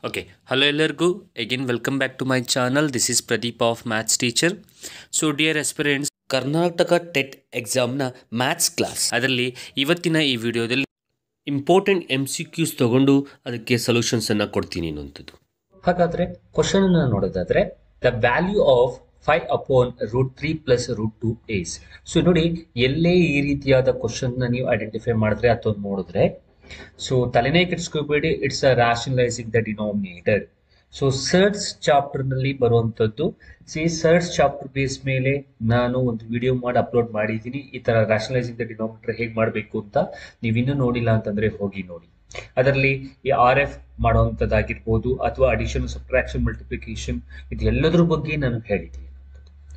Okay, hello ಎಲ್ಲರಿಗೂ again welcome back to my channel. This is Pradeep of Maths Teacher. So dear aspirants, Karnataka TET ಎಕ್ಸಾಮ್ನ maths class ಅದರಲ್ಲಿ ಇವತ್ತಿನ ಈ ವಿಡಿಯೋದಲ್ಲಿ important MCQs ತಗೊಂಡು ಅದಕ್ಕೆ ಸೊಲ್ಯೂಷನ್ಸನ್ನು ಕೊಡ್ತೀನಿ ಅನ್ನೋಂಥದ್ದು. ಹಾಗಾದರೆ ಕ್ವಶನ್ ಅನ್ನು ನೋಡೋದಾದ್ರೆ the value of 5/√3 plus √2 is. So ನೋಡಿ, ಎಲ್ಲೇ ಈ ರೀತಿಯಾದ ಕ್ವಶನ್ ನೀವು ಐಡೆಂಟಿಫೈ ಮಾಡಿದ್ರೆ ಅಥವಾ ನೋಡಿದ್ರೆ, ಸೊ ತಲೆನೇ ಕೆಡಿಸ್ಕೋಬೇಡಿ, it's a rationalising the denominator. So surds chapter ನಲ್ಲಿ ಬರುವಂತದ್ದು. ಸರ್ಟ್ಸ್ ಚಾಪ್ಟರ್ ಬೇಸ್ ಮೇಲೆ ನಾನು ಒಂದು ವಿಡಿಯೋ ಮಾಡಿ ಅಪ್ಲೋಡ್ ಮಾಡಿದ್ದೀನಿ, ಈ ತರ ರಾಷನಲೈಸಿಂಗ್ ದ ಡಿನಾಮಿನೇಟರ್ ಹೇಗೆ ಮಾಡಬೇಕು ಅಂತ. ನೀವು ಇನ್ನೂ ನೋಡಿಲ್ಲ ಅಂತಂದ್ರೆ ಹೋಗಿ ನೋಡಿ. ಅದರಲ್ಲಿ ಈ RF ಮಾಡುವಂಥದ್ದಾಗಿರ್ಬೋದು ಅಥವಾ ಅಡಿಷನ್, ಸಬ್ಟ್ರಾಕ್ಷನ್, ಮಲ್ಟಿಪ್ಲಿಕೇಶನ್, ಇದು ಎಲ್ಲದ್ರ ಬಗ್ಗೆ ನಾನು ಹೇಳಿದ್ದೀನಿ.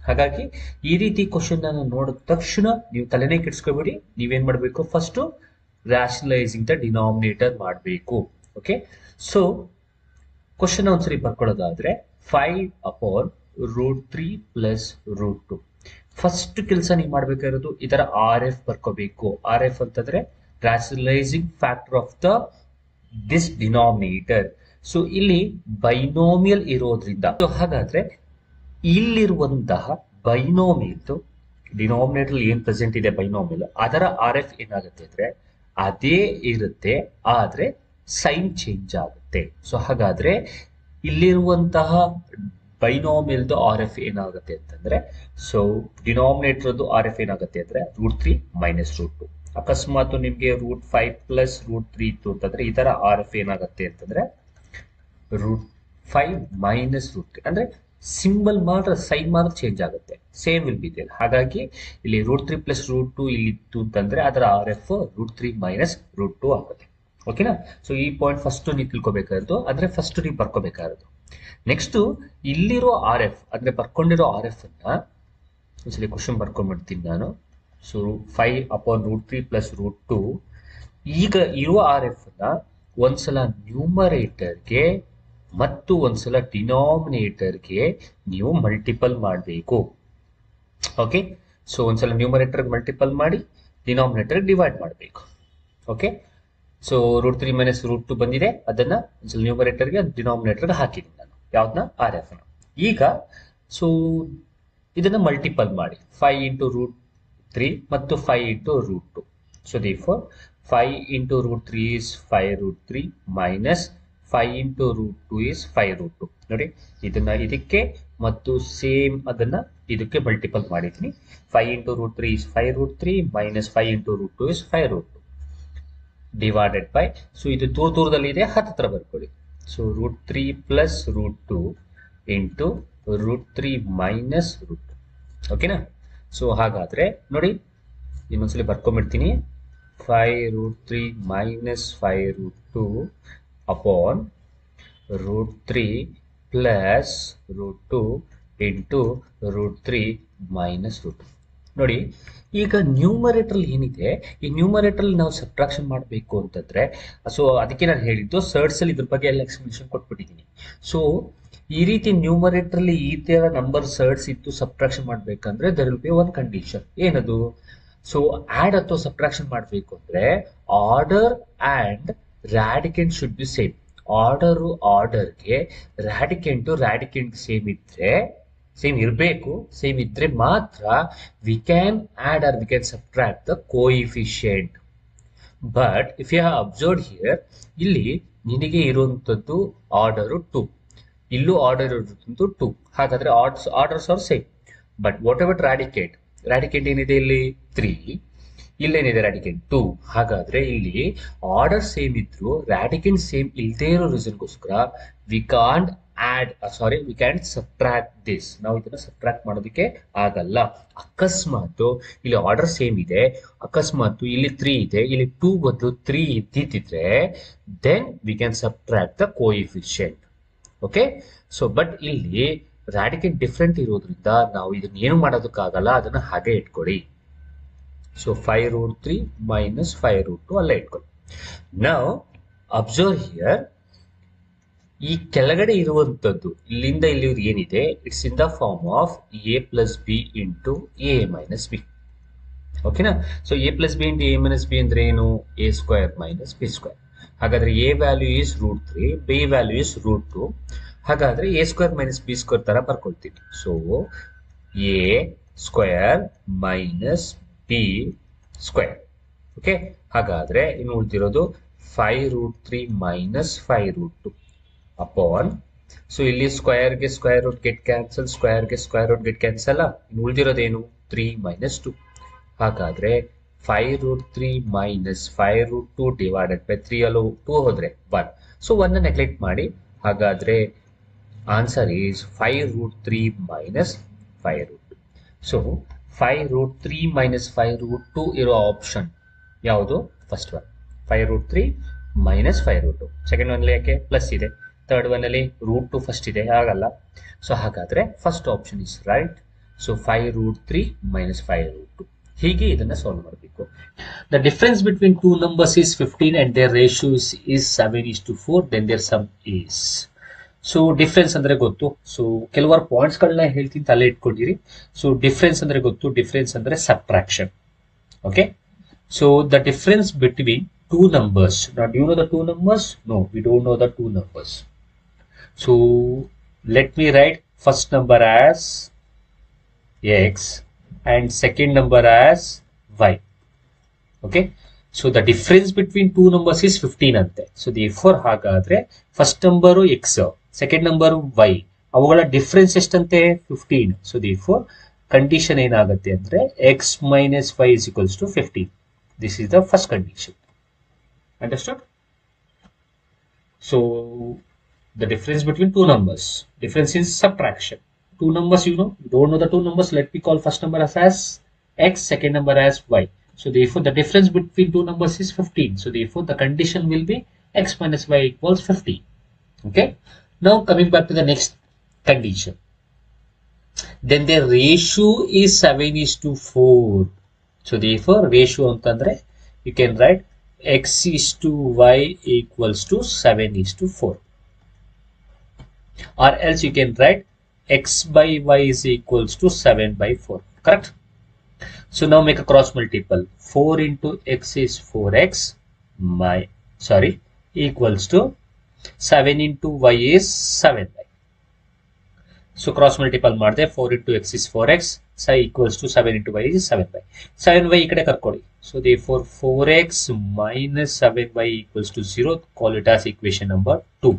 ಹಾಗಾಗಿ ಈ ರೀತಿ ಕ್ವಶನ್ ನಾನು ನೋಡಿದ ತಕ್ಷಣ ನೀವು ತಲೆನೇ ಕೆಡಿಸ್ಕೋಬೇಡಿ, ನೀವೇನ್ ಮಾಡಬೇಕು, ಫಸ್ಟ್ ರಾಷನಲೈಸಿಂಗ್ ದ ಡಿನಾಮಿನೇಟರ್ ಮಾಡಬೇಕು. ಓಕೆ, ಸೊ ಕ್ವಶನ್ ಒಂದ್ಸರಿ ಬರ್ಕೊಳ್ಳೋದಾದ್ರೆ 5/√3 ಪ್ಲಸ್ √2. ಫಸ್ಟ್ ಕೆಲಸ ನೀವು ಮಾಡ್ಬೇಕಾಗಿರೋದು ಈ ತರ RF ಬರ್ಕೋಬೇಕು. RF ಅಂತಂದ್ರೆ rationalising factor of the this denominator. So ಇಲ್ಲಿ ಬೈನೋಮಿಯಲ್ ಇರೋದ್ರಿಂದ, ಹಾಗಾದ್ರೆ ಇಲ್ಲಿರುವಂತಹ ಬೈನೋಮಿಯಲ್ ಡಿನಾಮಿನೇಟರ್ ಏನ್ ಪ್ರೆಸೆಂಟ್ ಇದೆ ಬೈನೋಮಿಯಲ್, ಅದರ RF ಏನಾಗುತ್ತೆ ಅಂದ್ರೆ ಅದೇ ಇರುತ್ತೆ, ಆದ್ರೆ ಸೈನ್ ಚೇಂಜ್ ಆಗುತ್ತೆ. ಸೊ ಹಾಗಾದ್ರೆ ಇಲ್ಲಿರುವಂತಹ ಬೈನೋಮಿಯಲ್ದು RF ಏನಾಗುತ್ತೆ ಅಂತಂದ್ರೆ, ಸೊ ಡಿನಾಮಿನೇಟರ್ದು RF ಏನಾಗುತ್ತೆ ಅಂದ್ರೆ √3 ಮೈನಸ್ √2. ಅಕಸ್ಮಾತ್ ನಿಮ್ಗೆ √5 ಪ್ಲಸ್ √3 ಇತ್ತು ಅಂತಂದ್ರೆ ಈ ತರ RF ಏನಾಗುತ್ತೆ ಅಂತಂದ್ರೆ √5 ಮೈನಸ್ √3. ಅಂದ್ರೆ ಸಿಂಬಲ್ ಮಾತ್ರ, ಸೈನ್ ಮಾತ್ರ ಚೇಂಜ್ ಆಗುತ್ತೆ, ಸೇಮ್ ವಿಲ್ ಬಿ ದೇರ್. ಹಾಗಾಗಿ ಇಲ್ಲಿ √3 ಪ್ಲಸ್ √2 ಇಲ್ಲಿ ಇತ್ತು ಅಂತಂದ್ರೆ ಅದರ RF √3 ಮೈನಸ್ √2 ಆಗುತ್ತೆ. ಓಕೆನಾ? ಸೊ ಈ ಪಾಯಿಂಟ್ ಫಸ್ಟ್ ನೀವು ತಿಳ್ಕೊಬೇಕಾಗಿರೋದು, ಅಂದ್ರೆ ಫಸ್ಟ್ ನೀವು ಬರ್ಕೋಬೇಕಾಗಿರೋದು. ನೆಕ್ಸ್ಟ್ ಇಲ್ಲಿರೋ RF ಅಂದ್ರೆ ಬರ್ಕೊಂಡಿರೋ RF ಅನ್ನ ಒಂದ್ಸಲಿ ಕ್ವಶನ್ ಬರ್ಕೊಂಡ್ಬಿಡ್ತೀನಿ ನಾನು. So 5/√3 plus √2. ಈಗ ಇರುವ RF ಅನ್ನ ಒಂದ್ಸಲ ನ್ಯೂಮರೇಟರ್ಗೆ ಮತ್ತು ಒಂದ್ಸಲ ಡಿನಾಮಿನೇಟರ್ಗೆ ನೀವು ಮಲ್ಟಿಪಲ್ ಮಾಡಬೇಕು. ಓಕೆ, ಸೊ ಒಂದ್ಸಲ ನ್ಯೂಮರೇಟರ್ ಮಲ್ಟಿಪಲ್ ಮಾಡಿ ಡಿನಾಮಿನೇಟರ್ ಡಿವೈಡ್ ಮಾಡಬೇಕು. ಓಕೆ, ಸೊ √3 ಮೈನಸ್ √2 ಬಂದಿದೆ, ಅದನ್ನ ಒಂದ್ಸಲ ನ್ಯೂಮರೇಟರ್ಗೆ ಡಿನಾಮಿನೇಟರ್ಗೆ ಹಾಕಿದ್ದೀನಿ ನಾನು, ಯಾವ್ದನ್ನ RF ನ. ಈಗ ಸೊ ಇದನ್ನ ಮಲ್ಟಿಪಲ್ ಮಾಡಿ 5 × √3 ಮತ್ತು 5 × √2. So therefore 5 × √3 is 5√3 minus 5 × √2 is 5√2. ನೋಡಿ, ಇದನ್ನ ಇದಕ್ಕೆ ಮತ್ತು ಸೇಮ್ ಅದನ್ನ ಇದಕ್ಕೆ ಮಲ್ಟಿಪಲ್ ಮಾಡಿದ್ದೀನಿ. 5 × √3 is 5√3 minus 5 × √2 is 5√2 divided by, so ಇದು ದೂರದಲ್ಲಿ ಇದೆ, ಹತ್ರ ಬರ್ಕೊಳ್ಳಿ. So √3 plus √2 into √3 minus √2. ಓಕೆನಾ? ಸೊ ಹಾಗಾದ್ರೆ ನೋಡಿ, ಇನ್ನೊಂದ್ಸಲಿ ಬರ್ಕೊಂಡ್ಬಿಡ್ತೀನಿ. 5√3 minus 5√2 upon √3 plus √2 into √3 minus √2. ನೋಡಿ, ಈಗ ನ್ಯೂಮರೇಟರ್ ಏನಿದೆ, ಈ ನ್ಯೂಮರೇಟರ್ ನಾವು ಸಬ್ಟ್ರಾಕ್ಷನ್ ಮಾಡಬೇಕು ಅಂತಂದ್ರೆ, ಸೊ ಅದಕ್ಕೆ ನಾನು ಹೇಳಿದ್ದು ಸರ್ಟ್ಸ್ ಅಲ್ಲಿ ಇದ್ರ ಬಗ್ಗೆ ಎಲ್ಲ ಎಕ್ಸ್ಪ್ಲನೇಷನ್ ಕೊಟ್ಬಿಟ್ಟಿದ್ದೀನಿ. ಸೊ ಈ ರೀತಿ ನ್ಯೂಮರೇಟರ್ ಅಲ್ಲಿ ಈ ತರ ನಂಬರ್ ಸರ್ಟ್ಸ್ ಇತ್ತು ಸಬ್ಟ್ರಾಕ್ಷನ್ ಮಾಡ್ಬೇಕಂದ್ರೆ there will be one condition. ಏನದು? ಸೊ ಆಡ್ ಅಥವಾ ಸಬ್ಟ್ರಾಕ್ಷನ್ ಮಾಡಬೇಕು ಅಂದ್ರೆ order and radicand should be same. ಆರ್ಡರ್ಗೆ ರಾಡಿಕೆಂಟ್ ಸೇಮ್ ಇರಬೇಕು. ಸೇಮ್ ಇದ್ರೆ ಮಾತ್ರ we can add or we can subtract the coefficient. But if you have observed here, ಇಲ್ಲಿ ನಿನಗೆ ಇರುವಂತದ್ದು ಆರ್ಡರ್ 2, ಇಲ್ಲೂ ಆರ್ಡರ್ ಇರುವಂತದ್ದು 2. ಹಾಗಾದ್ರೆ orders are same. But whatever radicand ಏನಿದೆ ಇಲ್ಲಿ 3, ಇಲ್ಲೇನಿದೆ ರಾಡಿಕೆಂಟ್ 2. ಹಾಗಾದ್ರೆ ಇಲ್ಲಿ ಆರ್ಡರ್ ಸೇಮ್ ಇದ್ರು ರಾಡಿಕೆಂಟ್ ಸೇಮ್ ಇಲ್ಲದೆ ಇರೋ ರೀಸನ್ಗೋಸ್ಕರ ವಿ ಕ್ಯಾನ್ ಸಬ್ಟ್ರಾಕ್ಟ್ ದಿಸ್. ನಾವು ಇದನ್ನ ಸಬ್ಟ್ರಾಕ್ಟ್ ಮಾಡೋದಕ್ಕೆ ಆಗಲ್ಲ. ಅಕಸ್ಮಾತ್ ಇಲ್ಲಿ ಆರ್ಡರ್ ಸೇಮ್ ಇದೆ, ಅಕಸ್ಮಾತ್ ಇಲ್ಲಿ 3 ಇದೆ, ಇಲ್ಲಿ 2 ಬದಲು 3 ಇದ್ದಿದ್ರೆ then we can subtract the coefficient. Okay, so but ಇಲ್ಲಿ ರಾಡಿಕೆಂಟ್ ಡಿಫ್ರೆಂಟ್ ಇರೋದ್ರಿಂದ ನಾವು ಇದನ್ನ ಏನು ಮಾಡೋದಕ್ಕಾಗಲ್ಲ, ಅದನ್ನ ಹಾಗೆ ಇಟ್ಕೊಳ್ಳಿ. ಸೊ 5√3 ಮೈನಸ್ 5√2 ಅಲ್ಲೇ ಇಟ್ಕೊಳ್ಳಿ. ನಾವು ಅಬ್ಸರ್ವ್ ಹಿಯರ್, ಈ ಕೆಳಗಡೆ ಇರುವಂತದ್ದು ಇಲ್ಲಿಂದ ಇಲ್ಲಿ ಏನಿದೆ, it's in the form of a plus b into a minus b. ಓಕೆನಾ? So a plus b into a minus b ಅಂದ್ರೆ ಏನು? a² minus b². ಹಾಗಾದ್ರೆ a value is √3, b value is √2. ಹಾಗಾದ್ರೆ a square minus b square ತರ ಬರ್ಕೊಳ್ತೀನಿ. So a square minus b square. Okay, ಹಾಗಾದ್ರೆ ಇನ್ನು ಉಳಿದಿರೋದು 5√3 ಮೈನಸ್ 5√2 ಅಪಾನ್. ಸೊ ಇಲ್ಲಿ ಸ್ಕ್ವೇರ್ಗೆ ಸ್ಕ್ವೇರ್ ರೂಟ್ ಗೆಟ್ ಕ್ಯಾನ್ಸಲ್, ಸ್ಕ್ವೇರ್ಗೆ ಸ್ಕ್ವೇರ್ ರೂಟ್ ಗೆಟ್ ಕ್ಯಾನ್ಸಲ್. ಇನ್ನು ಉಳಿದಿರೋದೇನು 3 ಮೈನಸ್ 2. ಹಾಗಾದ್ರೆ 5√3 ಮೈನಸ್ 5√2 ಡಿವೈಡೆಡ್ ಬೈ 3 ಅಲ್ಲೂ 2 ಹೋದ್ರೆ 1. ಸೊ 1 ನೆಗ್ಲೆಕ್ಟ್ ಮಾಡಿ. ಹಾಗಾದ್ರೆ answer is 5√3 minus 5√2. So 5√3 minus 5√2 ಇರೋ ಆಪ್ಷನ್ ಯಾವುದು? First one 5√3 minus 5√2. Second one ಯಾಕೆ ಪ್ಲಸ್ ಇದೆ, ಥರ್ಡ್ ಒನ್ ಅಲ್ಲಿ √2 ಫಸ್ಟ್ ಇದೆ, ಆಗಲ್ಲ. ಸೊ ಹಾಗಾದ್ರೆ first option is right. So 5√3 minus 5√2. ಹೀಗೆ ಇದನ್ನ ಸಾಲ್ವ್ ಮಾಡಬೇಕು. The difference between two numbers is 15 and their ratio is 7:4. Then their sum is. So difference ಅಂದ್ರೆ ಗೊತ್ತು. ಸೊ ಕೆಲವಾರು ಪಾಯಿಂಟ್ಸ್ ಗಳನ್ನ ಹೇಳ್ತೀನಿ, ತಲೆ ಇಟ್ಕೊಂಡಿರಿ. ಸೊ ಡಿಫ್ರೆನ್ಸ್ ಅಂದ್ರೆ ಗೊತ್ತು. ಡಿಫ್ರೆನ್ಸ್ ಅಂದ್ರೆ subtraction. Okay, so the difference between two numbers. Now, do you know the two numbers? No, we don't know the two numbers. So let me write first number as x and second number as y. Okay, so the difference between two numbers is 15 ante. So therefore ಹಾಗಾದ್ರೆ first number x, second number y, ಅವುಗಳ difference ಎಷ್ಟಂತೆ 15. So therefore condition ಏನಾಗುತ್ತೆ ಅಂದ್ರೆ x minus y is equals to 15. This is the first condition. Understood? So the difference between two numbers, difference is subtraction. Two numbers, you know, you don't know the two numbers. Let me call first number as x, second number as y. So therefore the difference between two numbers is 15. So therefore the condition will be x minus y equals 15. Okay, now coming back to the next condition, then the ratio is 7:4. So therefore ratio antandre you can write x is to y equals to 7:4, or else you can write x by y is equals to 7/4. Correct? So now make a cross multiple. 4 into x is 4x equals to 7 into y is 7y. So cross multiple ಮಾಡಿದೆ. 4 into x is 4x, so equals to 7 into y is 7y. 7y ಈ ಕಡೆ ಕರ್ಕೊಳ್ಳಿ. So therefore 4x minus 7y equals to 0. Call it as equation number 2.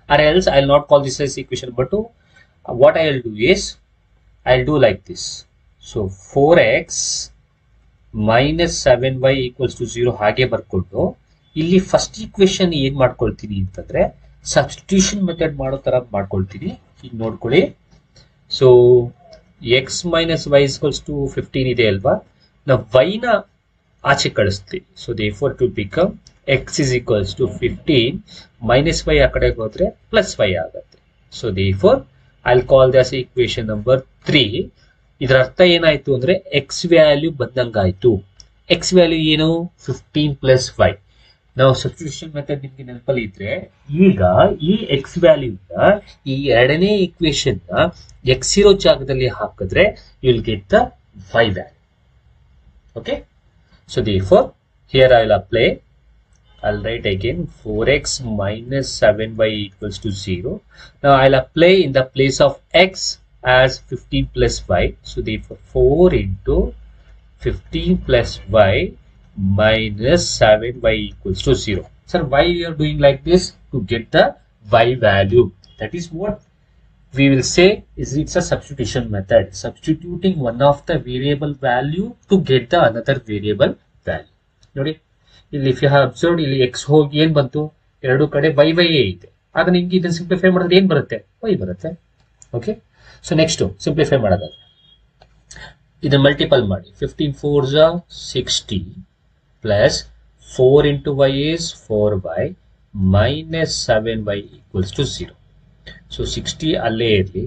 Or else I will not call this as equation number 2. What I will do is I will do like this. So 4x minus 7y equals to 0 ಹಾಗೆ ಬರ್ಕೊಂಡು ಇಲ್ಲಿ first equation ಏನ್ ಮಾಡ್ಕೊಳ್ತೀನಿ ಅಂತಂದ್ರೆ substitution method ಮಾಡೋ ತರ ಮಾಡ್ಕೊಳ್ತೀನಿ. ಈಗ ನೋಡ್ಕೊಳ್ಳಿ. So x minus y equals to 15 ಇದೆ ಅಲ್ವಾ, ನಾವು y ನ ಆಚೆ ಕಳಿಸ್ತೀವಿ. So therefore to become x is equals to 15 minus y ಆ ಕಡೆ ಹೋದ್ರೆ ಪ್ಲಸ್ y ಆಗುತ್ತೆ. So therefore I'll call this equation number 3. ಇದರ ಅರ್ಥ ಏನಾಯ್ತು ಅಂದ್ರೆ x ವ್ಯಾಲ್ಯೂ ಬಂದಂಗಾಯ್ತು. x ವ್ಯಾಲ್ಯೂ ಏನು 15 ಪ್ಲಸ್ y. ನಾವು ಸಬ್ಸ್ಟಿಟ್ಯೂಷನ್ ಮೆಥಡ್ ನಿಮ್ಗೆ ನೆನಪಲ್ಲಿ ಇದ್ರೆ ಈಗ ಈ x ವ್ಯಾಲ್ಯೂ ಈ ಎರಡನೇ ಈಕ್ವೇಶನ್ ನ x ಇರೋ ಜಾಗದಲ್ಲಿ ಹಾಕಿದ್ರೆ you will get the y value. Okay, so therefore here I will apply. I'll write again 4x minus 7y equals to 0. Now I'll apply in the place of x as 15 plus y. So therefore 4 into 15 plus y minus 7y equals to 0. Sir, why you are doing like this? To get the y value. That is what we will say is it's a substitution method. Substituting one of the variable value to get the another variable value. ನೋಡಿ ಇಲ್ಲಿ if you have observed ಇಲ್ಲಿ x ಹೋಗಿ ಏನ್ ಬಂತು, ಎರಡು ಕಡೆ y ಇದೆ. ಆಗ ನಿಮ್ಗೆ ಇದನ್ನ ಸಿಂಪ್ಲಿಫೈ ಮಾಡಿದ್ರೆ ಏನ್ ಬರುತ್ತೆ, y ಬರುತ್ತೆ. ಓಕೆ, ಸೊ ನೆಕ್ಸ್ಟ್ ಸಿಂಪ್ಲಿಫೈ ಮಾಡೋದಾದ್ರೆ ಇದನ್ನ ಮಲ್ಟಿಪಲ್ ಮಾಡಿ. 15 4s are 60 plus 4 into y is 4y minus 7y equals to 0. So 60 ಅಲ್ಲೇ ಇರಲಿ.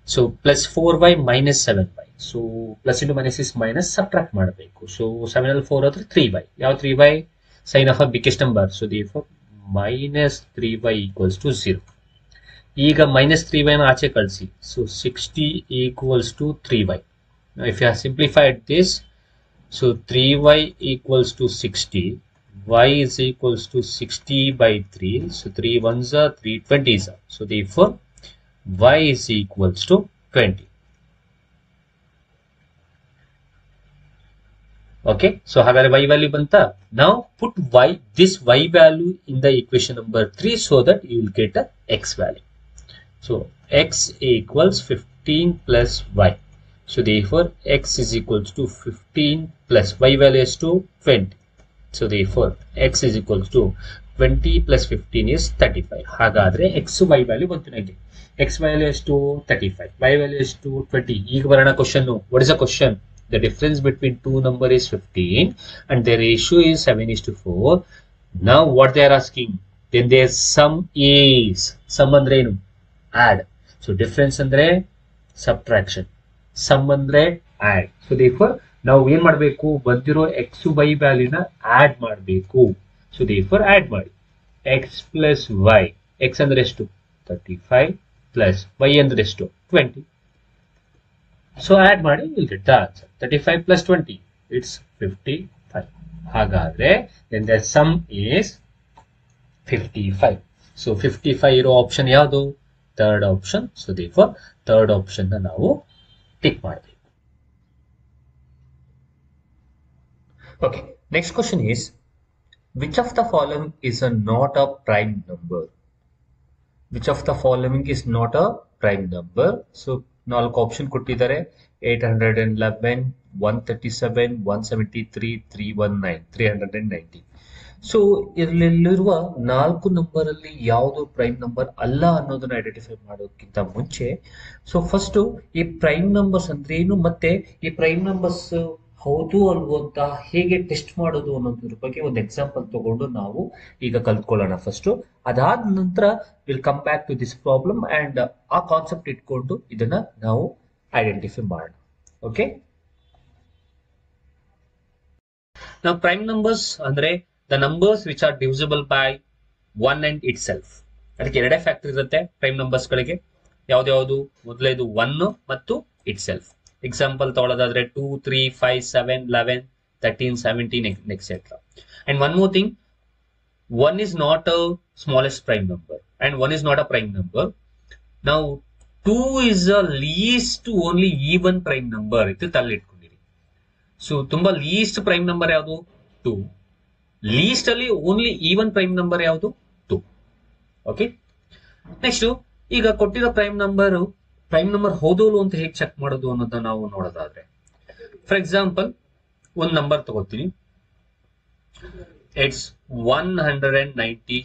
So plus 4y minus 7y. So plus into minus is minus, subtract ಮಾಡಬೇಕು. ಸೊ 7 ಅಲ್ಲಿ 4 ಆದ್ರೆ 3y. ಯಾವ 3y? Sign of a biggest number. So therefore minus 3y equals to 0. ಈಗ minus 3y ನ ಆಚೆ ಕಳಿಸಿ. So 60 equals to 3y. Now if you have simplified this, so 3y equals to 60, y is equals to 60 by 3. So 3 ones are 3 20s are. So therefore y is equals to 20. Okay, so hagare y value banta. Now put this y value in the equation number 3 so that you will get a x value. So x equals 15 plus y. So therefore x is equals to 15 plus y value is to 20. So therefore x is equals to 20 plus 15 is 35. Hagadre x y value bantu nage. X value is to 35. Y value is to 20. ಈಗ ಬರೋಣ question. What is the question? The difference between two number is 15 and the ratio is 7:4. Now what they are asking? Then their sum is. Sum andre ಏನು? Add. So difference andre subtraction. Sum andre add. So therefore ನಾವು ಏನ್ ಮಾಡಬೇಕು? ಬಂದಿರೋ x y value ನ add ಮಾಡಬೇಕು. So therefore add ಮಾಡಿ. x plus y. x ಅಂದ್ರೆ ಎಷ್ಟು? 35 plus y ಅಂದ್ರೆ ಎಷ್ಟು? 20. So add ಮಾಡಿ, you'll get the answer. 35 plus 20, it's 55. ಹಾಗಾದ್ರೆ then the sum is 55. So 55 ಇರೋ ಆಪ್ಷನ್ ಯಾವುದು? Third option. So therefore third option ನ ನಾವು ಟಿಕ್ ಮಾಡಬೇಕು. Okay, next question is, which of the following is not a prime number? Which of the following is not a prime number? So ನಾಲ್ಕು option ಕೊಟ್ಟಿದ್ದಾರೆ. 811, 137, 173, 319, 390. So ಇದರಲ್ಲಿರುವ ನಾಲ್ಕು number ಅಲ್ಲಿ ಯಾವುದು prime number ಅಲ್ಲ ಅನ್ನೋದನ್ನ ಐಡೆಂಟಿಫೈ ಮಾಡೋದಕ್ಕಿಂತ ಮುಂಚೆ, ಸೊ ಫಸ್ಟ್ ಈ ಪ್ರೈಮ್ ನಂಬರ್ಸ್ ಅಂದ್ರೆ ಏನು, ಮತ್ತೆ ಈ ಪ್ರೈಮ್ ನಂಬರ್ಸ್ ಹೌದು ಅಲ್ವೋ ಅಂತ ಹೇಗೆ ಟೆಸ್ಟ್ ಮಾಡೋದು ಅನ್ನೋದ್ರ ಬಗ್ಗೆ ಒಂದು ಎಕ್ಸಾಂಪಲ್ ತಗೊಂಡು ನಾವು ಈಗ ಕಲ್ತ್ಕೊಳ್ಳೋಣ ಫಸ್ಟ್. ಅದಾದ ನಂತರ will come back to this problem and ಆ ಕಾನ್ಸೆಪ್ಟ್ ಇಟ್ಕೊಂಡು ಇದನ್ನ ನಾವು ಐಡೆಂಟಿಫೈ ಮಾಡೋಣ. ಓಕೆ, ನಾವು ಪ್ರೈಮ್ ನಂಬರ್ಸ್ ಅಂದ್ರೆ the numbers which are divisible by one and itself. ಅದಕ್ಕೆ ಎರಡೇ ಫ್ಯಾಕ್ಟರ್ ಇರುತ್ತೆ ಪ್ರೈಮ್ ನಂಬರ್ಸ್ ಗಳಿಗೆ. ಯಾವ್ದು? ಮೊದಲೇದು 1 ಮತ್ತು it self. Example ತಗೊಳ್ಳೋದಾದ್ರೆ 2, 3, 5, 7, 11, 13, 17, etc. And one more thing, 1 is not a smallest prime number and 1 is not a prime number. Now 2 is a least only even prime number. ಇದು ತಲೆ ಇಟ್ಕೊಂಡಿರಿ. So ತುಂಬಾ list prime number ಯಾವುದು? 2. List ಅಲ್ಲಿ only even prime number ಯಾವುದು? 2. Okay, next ಈಗ ಕೊಟ್ಟಿರೋ prime number ಹೌದೋಲು ಅಂತ ಹೇಗೆ ಚೆಕ್ ಮಾಡೋದು ಅನ್ನೋದನ್ನ ನಾವು ನೋಡೋದಾದ್ರೆ, ಫಾರ್ ಎಕ್ಸಾಂಪಲ್ ಒಂದು ನಂಬರ್ ತಗೋತೀನಿ, ಇಟ್ಸ್ 193.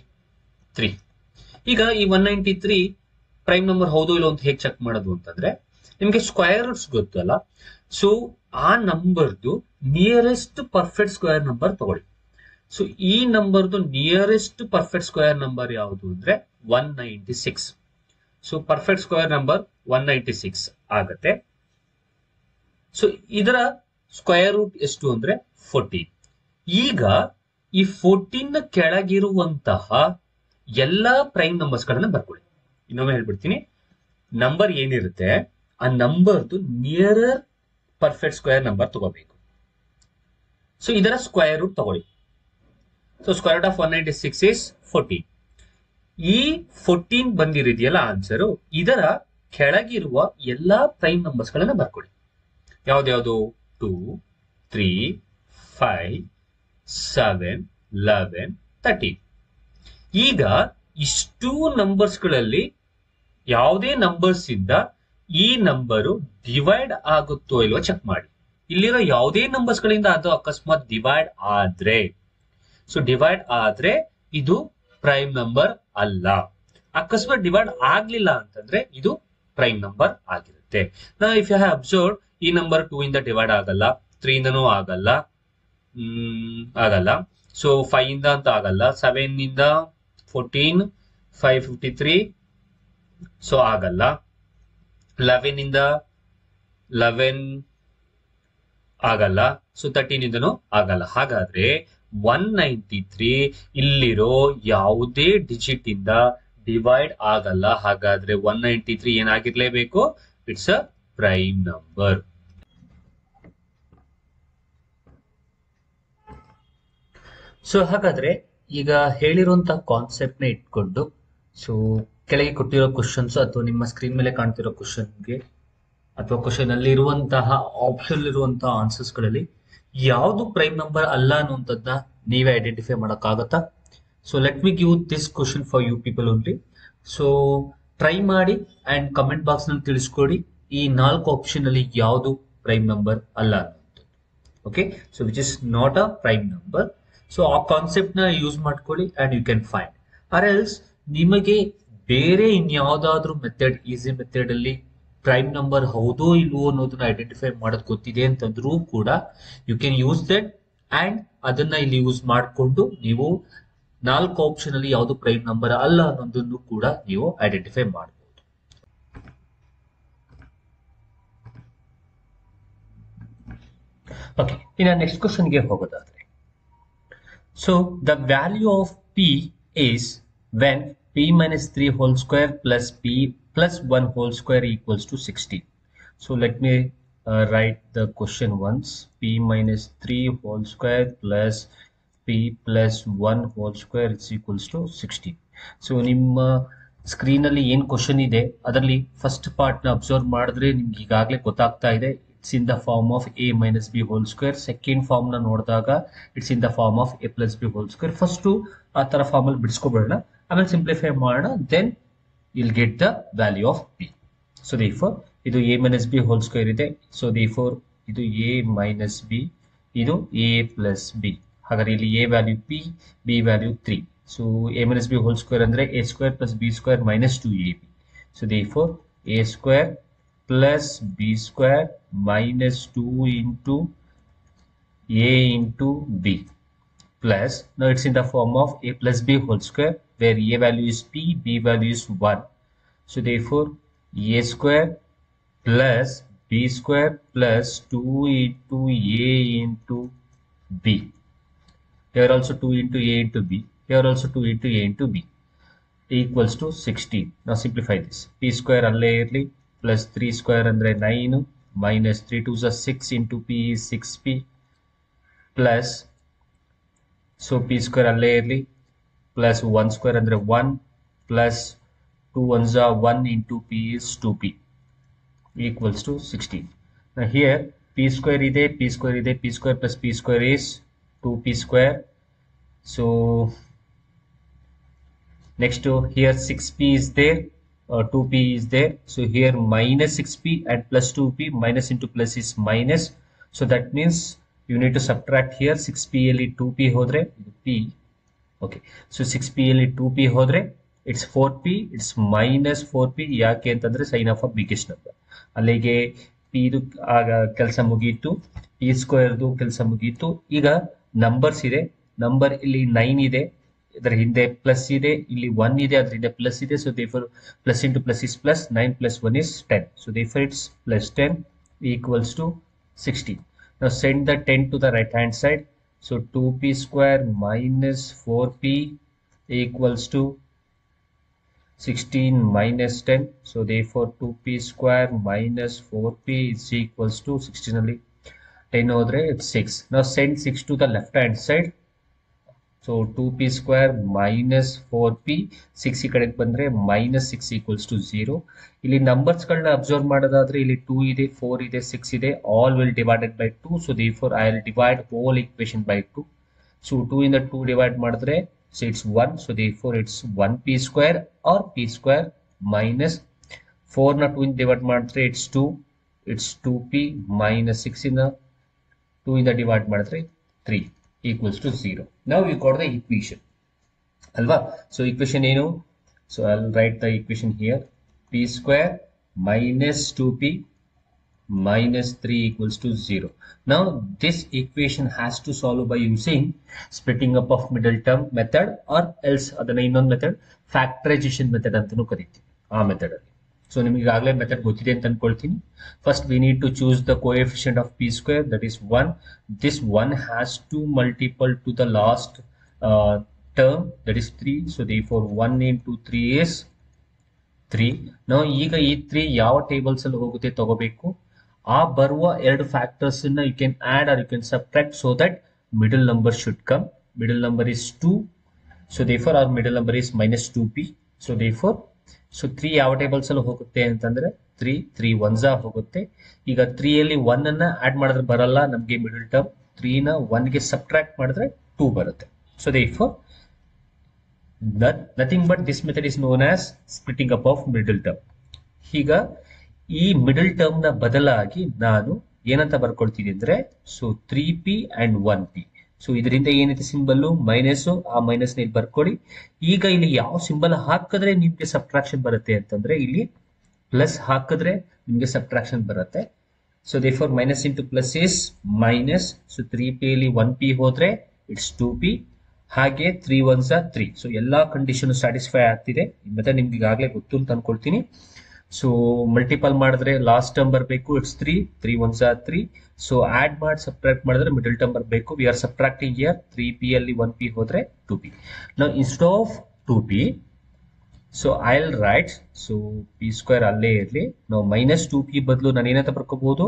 ಈಗ ಈ 193 ಪ್ರೈಮ್ ನಂಬರ್ ಹೌದೋ ಇಲ್ಲೋ ಅಂತ ಹೇಗೆ ಚೆಕ್ ಮಾಡೋದು ಅಂತಂದ್ರೆ, ನಿಮ್ಗೆ ಸ್ಕ್ವೇರ್ ರೂಟ್ಸ್ ಗೊತ್ತಲ್ಲ, ಸೊ ಆ ನಂಬರ್ದು ನಿಯರೆಸ್ಟ್ ಪರ್ಫೆಕ್ಟ್ ಸ್ಕ್ವೇರ್ ನಂಬರ್ ತಗೊಳ್ಳಿ. ಸೊ ಈ ನಂಬರ್ದು ನಿಯರೆಸ್ಟ್ ಪರ್ಫೆಕ್ಟ್ ಸ್ಕ್ವೇರ್ ನಂಬರ್ ಯಾವುದು ಅಂದ್ರೆ 196. ಸೊ ಪರ್ಫೆಕ್ಟ್ ಸ್ಕ್ವೇರ್ ನಂಬರ್ 196 ಆಗತ್ತೆ. ಸೊ ಇದರ ಸ್ಕ್ವೇರ್ ರೂಟ್ ಎಷ್ಟು ಅಂದ್ರೆ 14. ಈಗ ಈ 14 ನ ಕೆಳಗಿರುವಂತಹ ಎಲ್ಲಾ ಪ್ರೈಮ್ ನಂಬರ್ಸ್ ಗಳನ್ನ ಬರ್ಕೊಳ್ಳಿ. ಇನ್ನೊಮ್ಮೆ ಹೇಳ್ಬಿಡ್ತೀನಿ, ನಂಬರ್ ಏನಿರುತ್ತೆ ಆ ನಂಬರ್ದು ನಿಯರರ್ ಪರ್ಫೆಕ್ಟ್ ಸ್ಕ್ವೇರ್ ನಂಬರ್ ತಗೋಬೇಕು. ಸೊ ಇದರ ಸ್ಕ್ವೇರ್ ರೂಟ್ ತಗೊಳ್ಳಿ. So square root of 196 is 14. ಈ 14 ಬಂದಿರಿದೆಯಲ್ಲ ಆನ್ಸರು, ಇದರ ಕೆಳಗಿರುವ ಎಲ್ಲಾ ಪ್ರೈಮ್ ನಂಬರ್ಸ್ ಗಳನ್ನ ಬರ್ಕೊಳ್ಳಿ. ಯಾವ್ದು? 2, 3, 5, 7, 11, 13. ಈಗ ಇಷ್ಟು ನಂಬರ್ಸ್ ಗಳಲ್ಲಿ ಯಾವುದೇ ನಂಬರ್ಸ್ ಇಂದ ಈ ನಂಬರು ಡಿವೈಡ್ ಆಗುತ್ತೋ ಇಲ್ವೋ ಚೆಕ್ ಮಾಡಿ. ಇಲ್ಲಿರೋ ಯಾವುದೇ ನಂಬರ್ಸ್ ಗಳಿಂದ ಅದು ಅಕಸ್ಮಾತ್ ಡಿವೈಡ್ ಆದ್ರೆ, ಸೊ ಡಿವೈಡ್ ಆದ್ರೆ ಇದು ಪ್ರೈಮ್ ನಂಬರ್ ಅಲ್ಲ. ಅಕಸ್ಮಾತ್ ಡಿವೈಡ್ ಆಗ್ಲಿಲ್ಲ ಅಂತಂದ್ರೆ ಇದು ಪ್ರೈಮ್ ನಂಬರ್ ಆಗಿರುತ್ತೆ. ನಾ ಇಫ್ ಯು ಹ್ಯಾವ್ ಅಬ್ಸರ್ವ್, ಈ ನಂಬರ್ 2 ಇಂದ ಡಿವೈಡ್ ಆಗಲ್ಲ, 3 ಇಂದನೂ ಆಗಲ್ಲ, ಸೊ 5 ಇಂದ ಅಂತ ಆಗಲ್ಲ, 7 ಇಂದ 14, 553, ಸೊ ಆಗಲ್ಲ, 11 ಇಂದ 11 ಆಗಲ್ಲ, ಸೊ 13 ಇಂದನೂ ಆಗಲ್ಲ. ಹಾಗಾದ್ರೆ 193 ಇಲ್ಲಿರೋ ಯಾವುದೇ ಡಿಜಿಟ್ ಇಂದ ಡಿವೈಡ್ ಆಗಲ್ಲ. ಹಾಗಾದ್ರೆ 193 ಏನಾಗಿರ್ಲೇಬೇಕು? It's a prime number. So ಹಾಗಾದ್ರೆ ಈಗ ಹೇಳಿರುವಂತಹ ಕಾನ್ಸೆಪ್ಟ್ ನ ಇಟ್ಕೊಂಡು ಸೊ ಕೆಳಗೆ ಕೊಟ್ಟಿರೋ ಕ್ವಶನ್ಸ್ ಅಥವಾ ನಿಮ್ಮ ಸ್ಕ್ರೀನ್ ಮೇಲೆ ಕಾಣ್ತಿರೋ ಕ್ವಶನ್ಗೆ ಅಥವಾ ಕ್ವಶನ್ ಅಲ್ಲಿ ಇರುವಂತಹ ಆಪ್ಷನ್ ಇರುವಂತಹ ಆನ್ಸರ್ಸ್ ಗಳಲ್ಲಿ ಯಾವುದು ಪ್ರೈಮ್ ನಂಬರ್ ಅಲ್ಲ ಅನ್ನುವಂಥದ್ದನ್ನ ನೀವೇ ಐಡೆಂಟಿಫೈ ಮಾಡೋಕ್ಕಾಗತ್ತಾ? So let me give this question for you people only. So try ಮಾಡಿ ಅಂಡ್ ಕಮೆಂಟ್ ಬಾಕ್ಸ್ ನಲ್ಲಿ ತಿಳಿಸ್ಕೊಡಿ ಈ 4 ಆಪ್ಷನ್ ಅಲ್ಲಿ ಯಾವುದು ಪ್ರೈಮ್ ನಂಬರ್ ಅಲ್ಲ ಅನ್ನೋದು. Okay, so which is not a prime number. So ಆ ಕಾನ್ಸೆಪ್ಟ್ ನ ಯೂಸ್ ಮಾಡ್ಕೊಳ್ಳಿ and you can find. Or else ನಿಮಗೆ ಬೇರೆ ಇನ್ಯಾವುದಾದ್ರೂ ಮೆಥಡ್, ಈಸಿ ಮೆಥಡ್ ಅಲ್ಲಿ ಪ್ರೈಮ್ ನಂಬರ್ ಹೌದೋ ಇಲ್ವೋ ಅನ್ನೋದನ್ನ ಐಡೆಂಟಿಫೈ ಮಾಡೋದು ಗೊತ್ತಿದೆ ಅಂತಂದ್ರೂ ಕೂಡ you can use that and ಅದನ್ನ ಇಲ್ಲಿ ಯೂಸ್ ಮಾಡಿಕೊಂಡು ನೀವು 4 ಆಪ್ಷನ್ ಅಲ್ಲಿ ಯಾವುದು ಪ್ರೈಮ್ ನಂಬರ್ ಅಲ್ಲ ಅನ್ನೋದನ್ನು ಕೂಡ ನೀವು ಐಡೆಂಟಿಫೈ ಮಾಡಬಹುದು. ಓಕೆ, ಇನ್ನು ನೆಕ್ಸ್ಟ್ ಕ್ವಶನ್ಗೆ ಹೋಗೋದಾದ್ರೆ, so the value of P is when p minus 3 whole square plus p plus 1 whole square equals to 16. So let me write the question once. P minus 3 whole square plus p plus 1 whole square is equals to 16. So ನಿಮ್ಮ screen ಅಲ್ಲಿ ಏನ್ question ಇದೆ ಅದರಲ್ಲಿ first part ನ observe ಮಾಡಿದ್ರೆ ನಿಮ್ಗೆ ಈಗಾಗಲೇ ಗೊತ್ತಾಗ್ತಾ ಇದೆ. It's in the form of a minus b whole square. Second form ನ ನೋಡಿದಾಗ it's in the form of a plus b whole square. First ಆ ತರ ಫಾರ್ಮ್ ಅಲ್ಲಿ ಬಿಡಿಸ್ಕೊಬೇಡ, ಆಮೇಲೆ ಸಿಂಪ್ಲಿಫೈ ಮಾಡೋಣ, then will get the value of p. So therefore ಇದು a minus b whole square ಇದೆ. ಸೊ ದೇರ್ಫೋರ್ ಇದು a minus b, ಇದು a plus b. ಹಾಗಾದ್ರೆ ಇಲ್ಲಿ a value p, b value 3. So a minus b whole square ಅಂದ್ರೆ a square plus b square minus 2ab. So therefore a square plus b square minus 2 into a into b plus, now it's in the form of a plus b whole square where a value is p, b value is 1. So therefore a square plus b square plus 2 into a into b. Here also 2 into a into b. Here also 2 into a into b equals to 16. Now simplify this. P square alle irli plus 3 square andre 9 minus 3 2s are 6 into p is 6p plus, so p square alle irli plus 1 square andre 1 plus 2 ones are 1 into p is 2p equals to 16. Now here p square ide, p square ide, p square plus p square is 2p square. So next to here 6p is there, 2p is there. So here minus 6p and plus 2p, minus into plus is minus. So that means you need to subtract here 6p ಅಲ್ಲಿ 2p ಹೋದ್ರೆ p. Okay, so 6p ಅಲ್ಲಿ 2p ಹೋದ್ರೆ it's 4p, it's minus 4p. ಯಾಕೆ ಅಂತಂದ್ರೆ sign of a biggest number. ಅಲ್ಲಿಗೆ p ಇದು ಆಗ ಕೆಲಸ ಮುಗೀತು, p ಸ್ಕ್ವೇರ್ದು ಕೆಲಸ ಮುಗೀತು. ಈಗ ನಂಬರ್ಸ್ ಇದೆ, ನಂಬರ್ ಇಲ್ಲಿ 9 ಇದೆ, ಇದರ ಹಿಂದೆ ಪ್ಲಸ್ ಇದೆ, ಇಲ್ಲಿ 1 ಇದೆ, ಅದರ ಹಿಂದೆ ಪ್ಲಸ್ ಇದೆ. So therefore plus into plus is plus, 9 plus 1 is 10. So therefore it's plus 10 equals to 16. Now send the 10 to the right hand side. So 2p square minus 4p equals to 16 minus 10. So therefore 2p square minus 4p is equals to 16 only 10 hodre it's 6. Now send 6 to the left hand side. So 2p square minus 4p, 6 ಈ ಕಡೆಗೆ ಬಂದ್ರೆ minus 6 equals to 0. ಇಲ್ಲಿ numbers ಗಳನ್ನ observe ಮಾಡೋದಾದ್ರೆ ಇಲ್ಲಿ 2 ಇದೆ, 4 ಇದೆ, 6 ಇದೆ, all will divided by 2. So therefore I will divide whole equation by 2. So 2 ಇಂದ 2 divide ಮಾಡಿದ್ರೆ so it's 1. So therefore it's 1p square or p square minus 4 ನ 2 ಇಂದ divide ಮಾಡಿದ್ರೆ it's 2, it's 2p minus 6 ಇಂದ 2 ಇಂದ divide ಮಾಡಿದ್ರೆ 3 equals to 0. Now we got the equation alva. So equation ಏನು? So I'll write the equation here. P square minus 2p minus 3 equals to 0. Now this equation has to solve by using splitting up of middle term method or else ಅದನ್ನ ಇನ್ನೊಂದು method factorisation method ಅಂತಾನೂ ಕರೀತೀವಿ. ಆ method ಅಲ್ಲಿ so ನಿಮಗೆ ಈಗಾಗಲೇ method ಗೊತ್ತಿದೆ ಅಂತ ಅನ್ಕೊಳ್ತೀನಿ. First we need to choose the coefficient of p square, that is 1. This 1 has to multiple to the last term, that is 3. So therefore 1 into 3 is 3. ನಾವು ಈಗ ಈ 3 ಯಾವ ಟೇಬಲ್ಸ್ ಅಲ್ಲಿ ಹೋಗುತ್ತೆ ತಗೋಬೇಕು. ಆ ಬರುವ ಎರಡು ಫ್ಯಾಕ್ಟರ್ಸ್ ಅನ್ನ you can add or you can subtract so that middle number should come. middle number is 2. So therefore our middle number is minus 2p. So therefore, so 3 ಯಾವ ಟೇಬಲ್ಸ್ ಅಲ್ಲಿ ಹೋಗುತ್ತೆ ಅಂತಂದ್ರೆ 3 1s ಹೋಗುತ್ತೆ. ಈಗ 3 ಅಲ್ಲಿ 1 ಅನ್ನ ಆಡ್ ಮಾಡಿದ್ರೆ ಬರಲ್ಲ ನಮಗೆ ಮಿಡಲ್ ಟರ್ಮ್. 3 ನ 1 ಗೆ ಸಬ್ಟ್ರಾಕ್ಟ್ ಮಾಡಿದ್ರೆ 2 ಬರುತ್ತೆ. So therefore nothing but this method is known as splitting up of middle term. ಈಗ ಈ ಮಿಡಲ್ ಟರ್ಮ್ ನ ಬದಲಾಗಿ ನಾನು ಏನಂತ ಬರ್ಕೊಳ್ತೀನಿ ಅಂದ್ರೆ so 3p and 1p. So ಇದರಿಂದ ಏನೈತೆ ಸಿಂಬಲ್ ಮೈನಸ್, ಆ ಮೈನಸ್ ನ ಇಲ್ಲಿ ಬರ್ಕೊಳ್ಳಿ. ಈಗ ಇಲ್ಲಿ ಯಾವ ಸಿಂಬಲ್ ಹಾಕಿದ್ರೆ ನಿಮ್ಗೆ ಸಬ್ಟ್ರಾಕ್ಷನ್ ಬರುತ್ತೆ ಅಂತಂದ್ರೆ ಇಲ್ಲಿ ಪ್ಲಸ್ ಹಾಕಿದ್ರೆ ನಿಮ್ಗೆ ಸಬ್ಟ್ರಾಕ್ಷನ್ ಬರುತ್ತೆ. So therefore minus into plus is minus. So 3p ಅಲ್ಲಿ 1p ಹೋದ್ರೆ ಇಟ್ಸ್ 2p. ಹಾಗೆ 3 1s 3. ಸೊ ಎಲ್ಲಾ ಕಂಡೀಷನ್ ಸ್ಯಾಟಿಸ್ಫೈ ಆಗ್ತಿದೆ. ಮತ್ತೆ ನಿಮ್ಗೆ ಈಗಾಗಲೇ ಗೊತ್ತು ಅಂತ ಅನ್ಕೊಳ್ತೀನಿ. ಸೊ ಮಲ್ಟಿಪಲ್ ಮಾಡಿದ್ರೆ ಲಾಸ್ಟ್ ಟರ್ಮ್ ಬರಬೇಕು, ಇಟ್ಸ್ 3 1s 3. ಸೊ ಆಡ್ ಮಾಡಿ ಸಬ್ಟ್ರಾಕ್ಟ್ ಮಾಡಿದ್ರೆ ಮಿಡಲ್ ಟರ್ಮ್ ಬರಬೇಕು. We are subtracting here 3p ಅಲ್ಲಿ 1p ಹೋದ್ರೆ 2p. Now instead of 2p, so I will write so p square ಅಲ್ಲೇ ಇರಲಿ. ನಾವು ಮೈನಸ್ 2p ಬದಲು ನಾನು ಏನಂತ ಬರ್ಕೋಬಹುದು,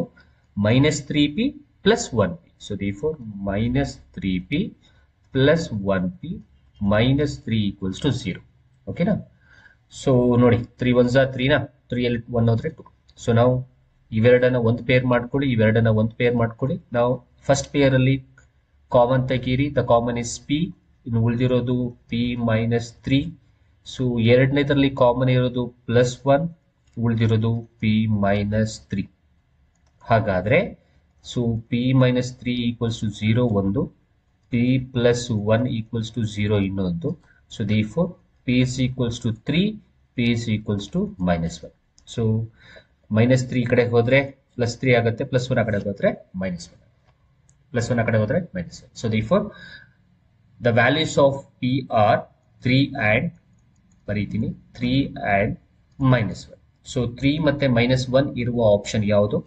minus 3p plus 1p. So therefore minus 3p plus 1p minus 3 equals to 0. ಓಕೆನಾ? ಸೊ ನೋಡಿ 3 1s 3 ನ 3 ಅಲ್ಲಿ 1 ಹೋದ್ರೆ 2. ಸೊ ನಾವು ಇವೆರಡನ್ನ ಒಂದು ಪೇರ್ ಮಾಡ್ಕೊಳ್ಳಿ, ಇವೆರಡನ್ನ ಒಂದು ಪೇರ್ ಮಾಡ್ಕೊಳ್ಳಿ. ನಾವು ಫಸ್ಟ್ ಪೇರ್ ಅಲ್ಲಿ ಕಾಮನ್ ತೆಗೀರಿ. The common is p. ಇನ್ನು ಉಳಿದಿರೋದು p ಮೈನಸ್ 3. ಸೊ ಎರಡನೇದ್ರಲ್ಲಿ ಕಾಮನ್ ಇರೋದು ಪ್ಲಸ್ 1, ಉಳಿದಿರೋದು p ಮೈನಸ್ 3. ಹಾಗಾದ್ರೆ so p minus 3 equals to 0 ಒಂದು, p ಪ್ಲಸ್ 1 ಈಕ್ವಲ್ಸ್ ಟು 0 ಇನ್ನೊಂದು. So therefore p is equals to 3, p is equals to minus 1. So minus 3 ಕಡೆ ಹೋದ್ರೆ plus 3 ಆಗುತ್ತೆ, plus 1 ಆ ಕಡೆ ಹೋದ್ರೆ minus 1. plus 1 ಆ ಕಡೆ ಹೋದ್ರೆ minus 1. So therefore the values of p are 3 and ಬರೀತೀನಿ 3 and minus 1. So 3 ಮತ್ತೆ minus 1 ಇರುವ ಆಪ್ಷನ್ ಯಾವುದು?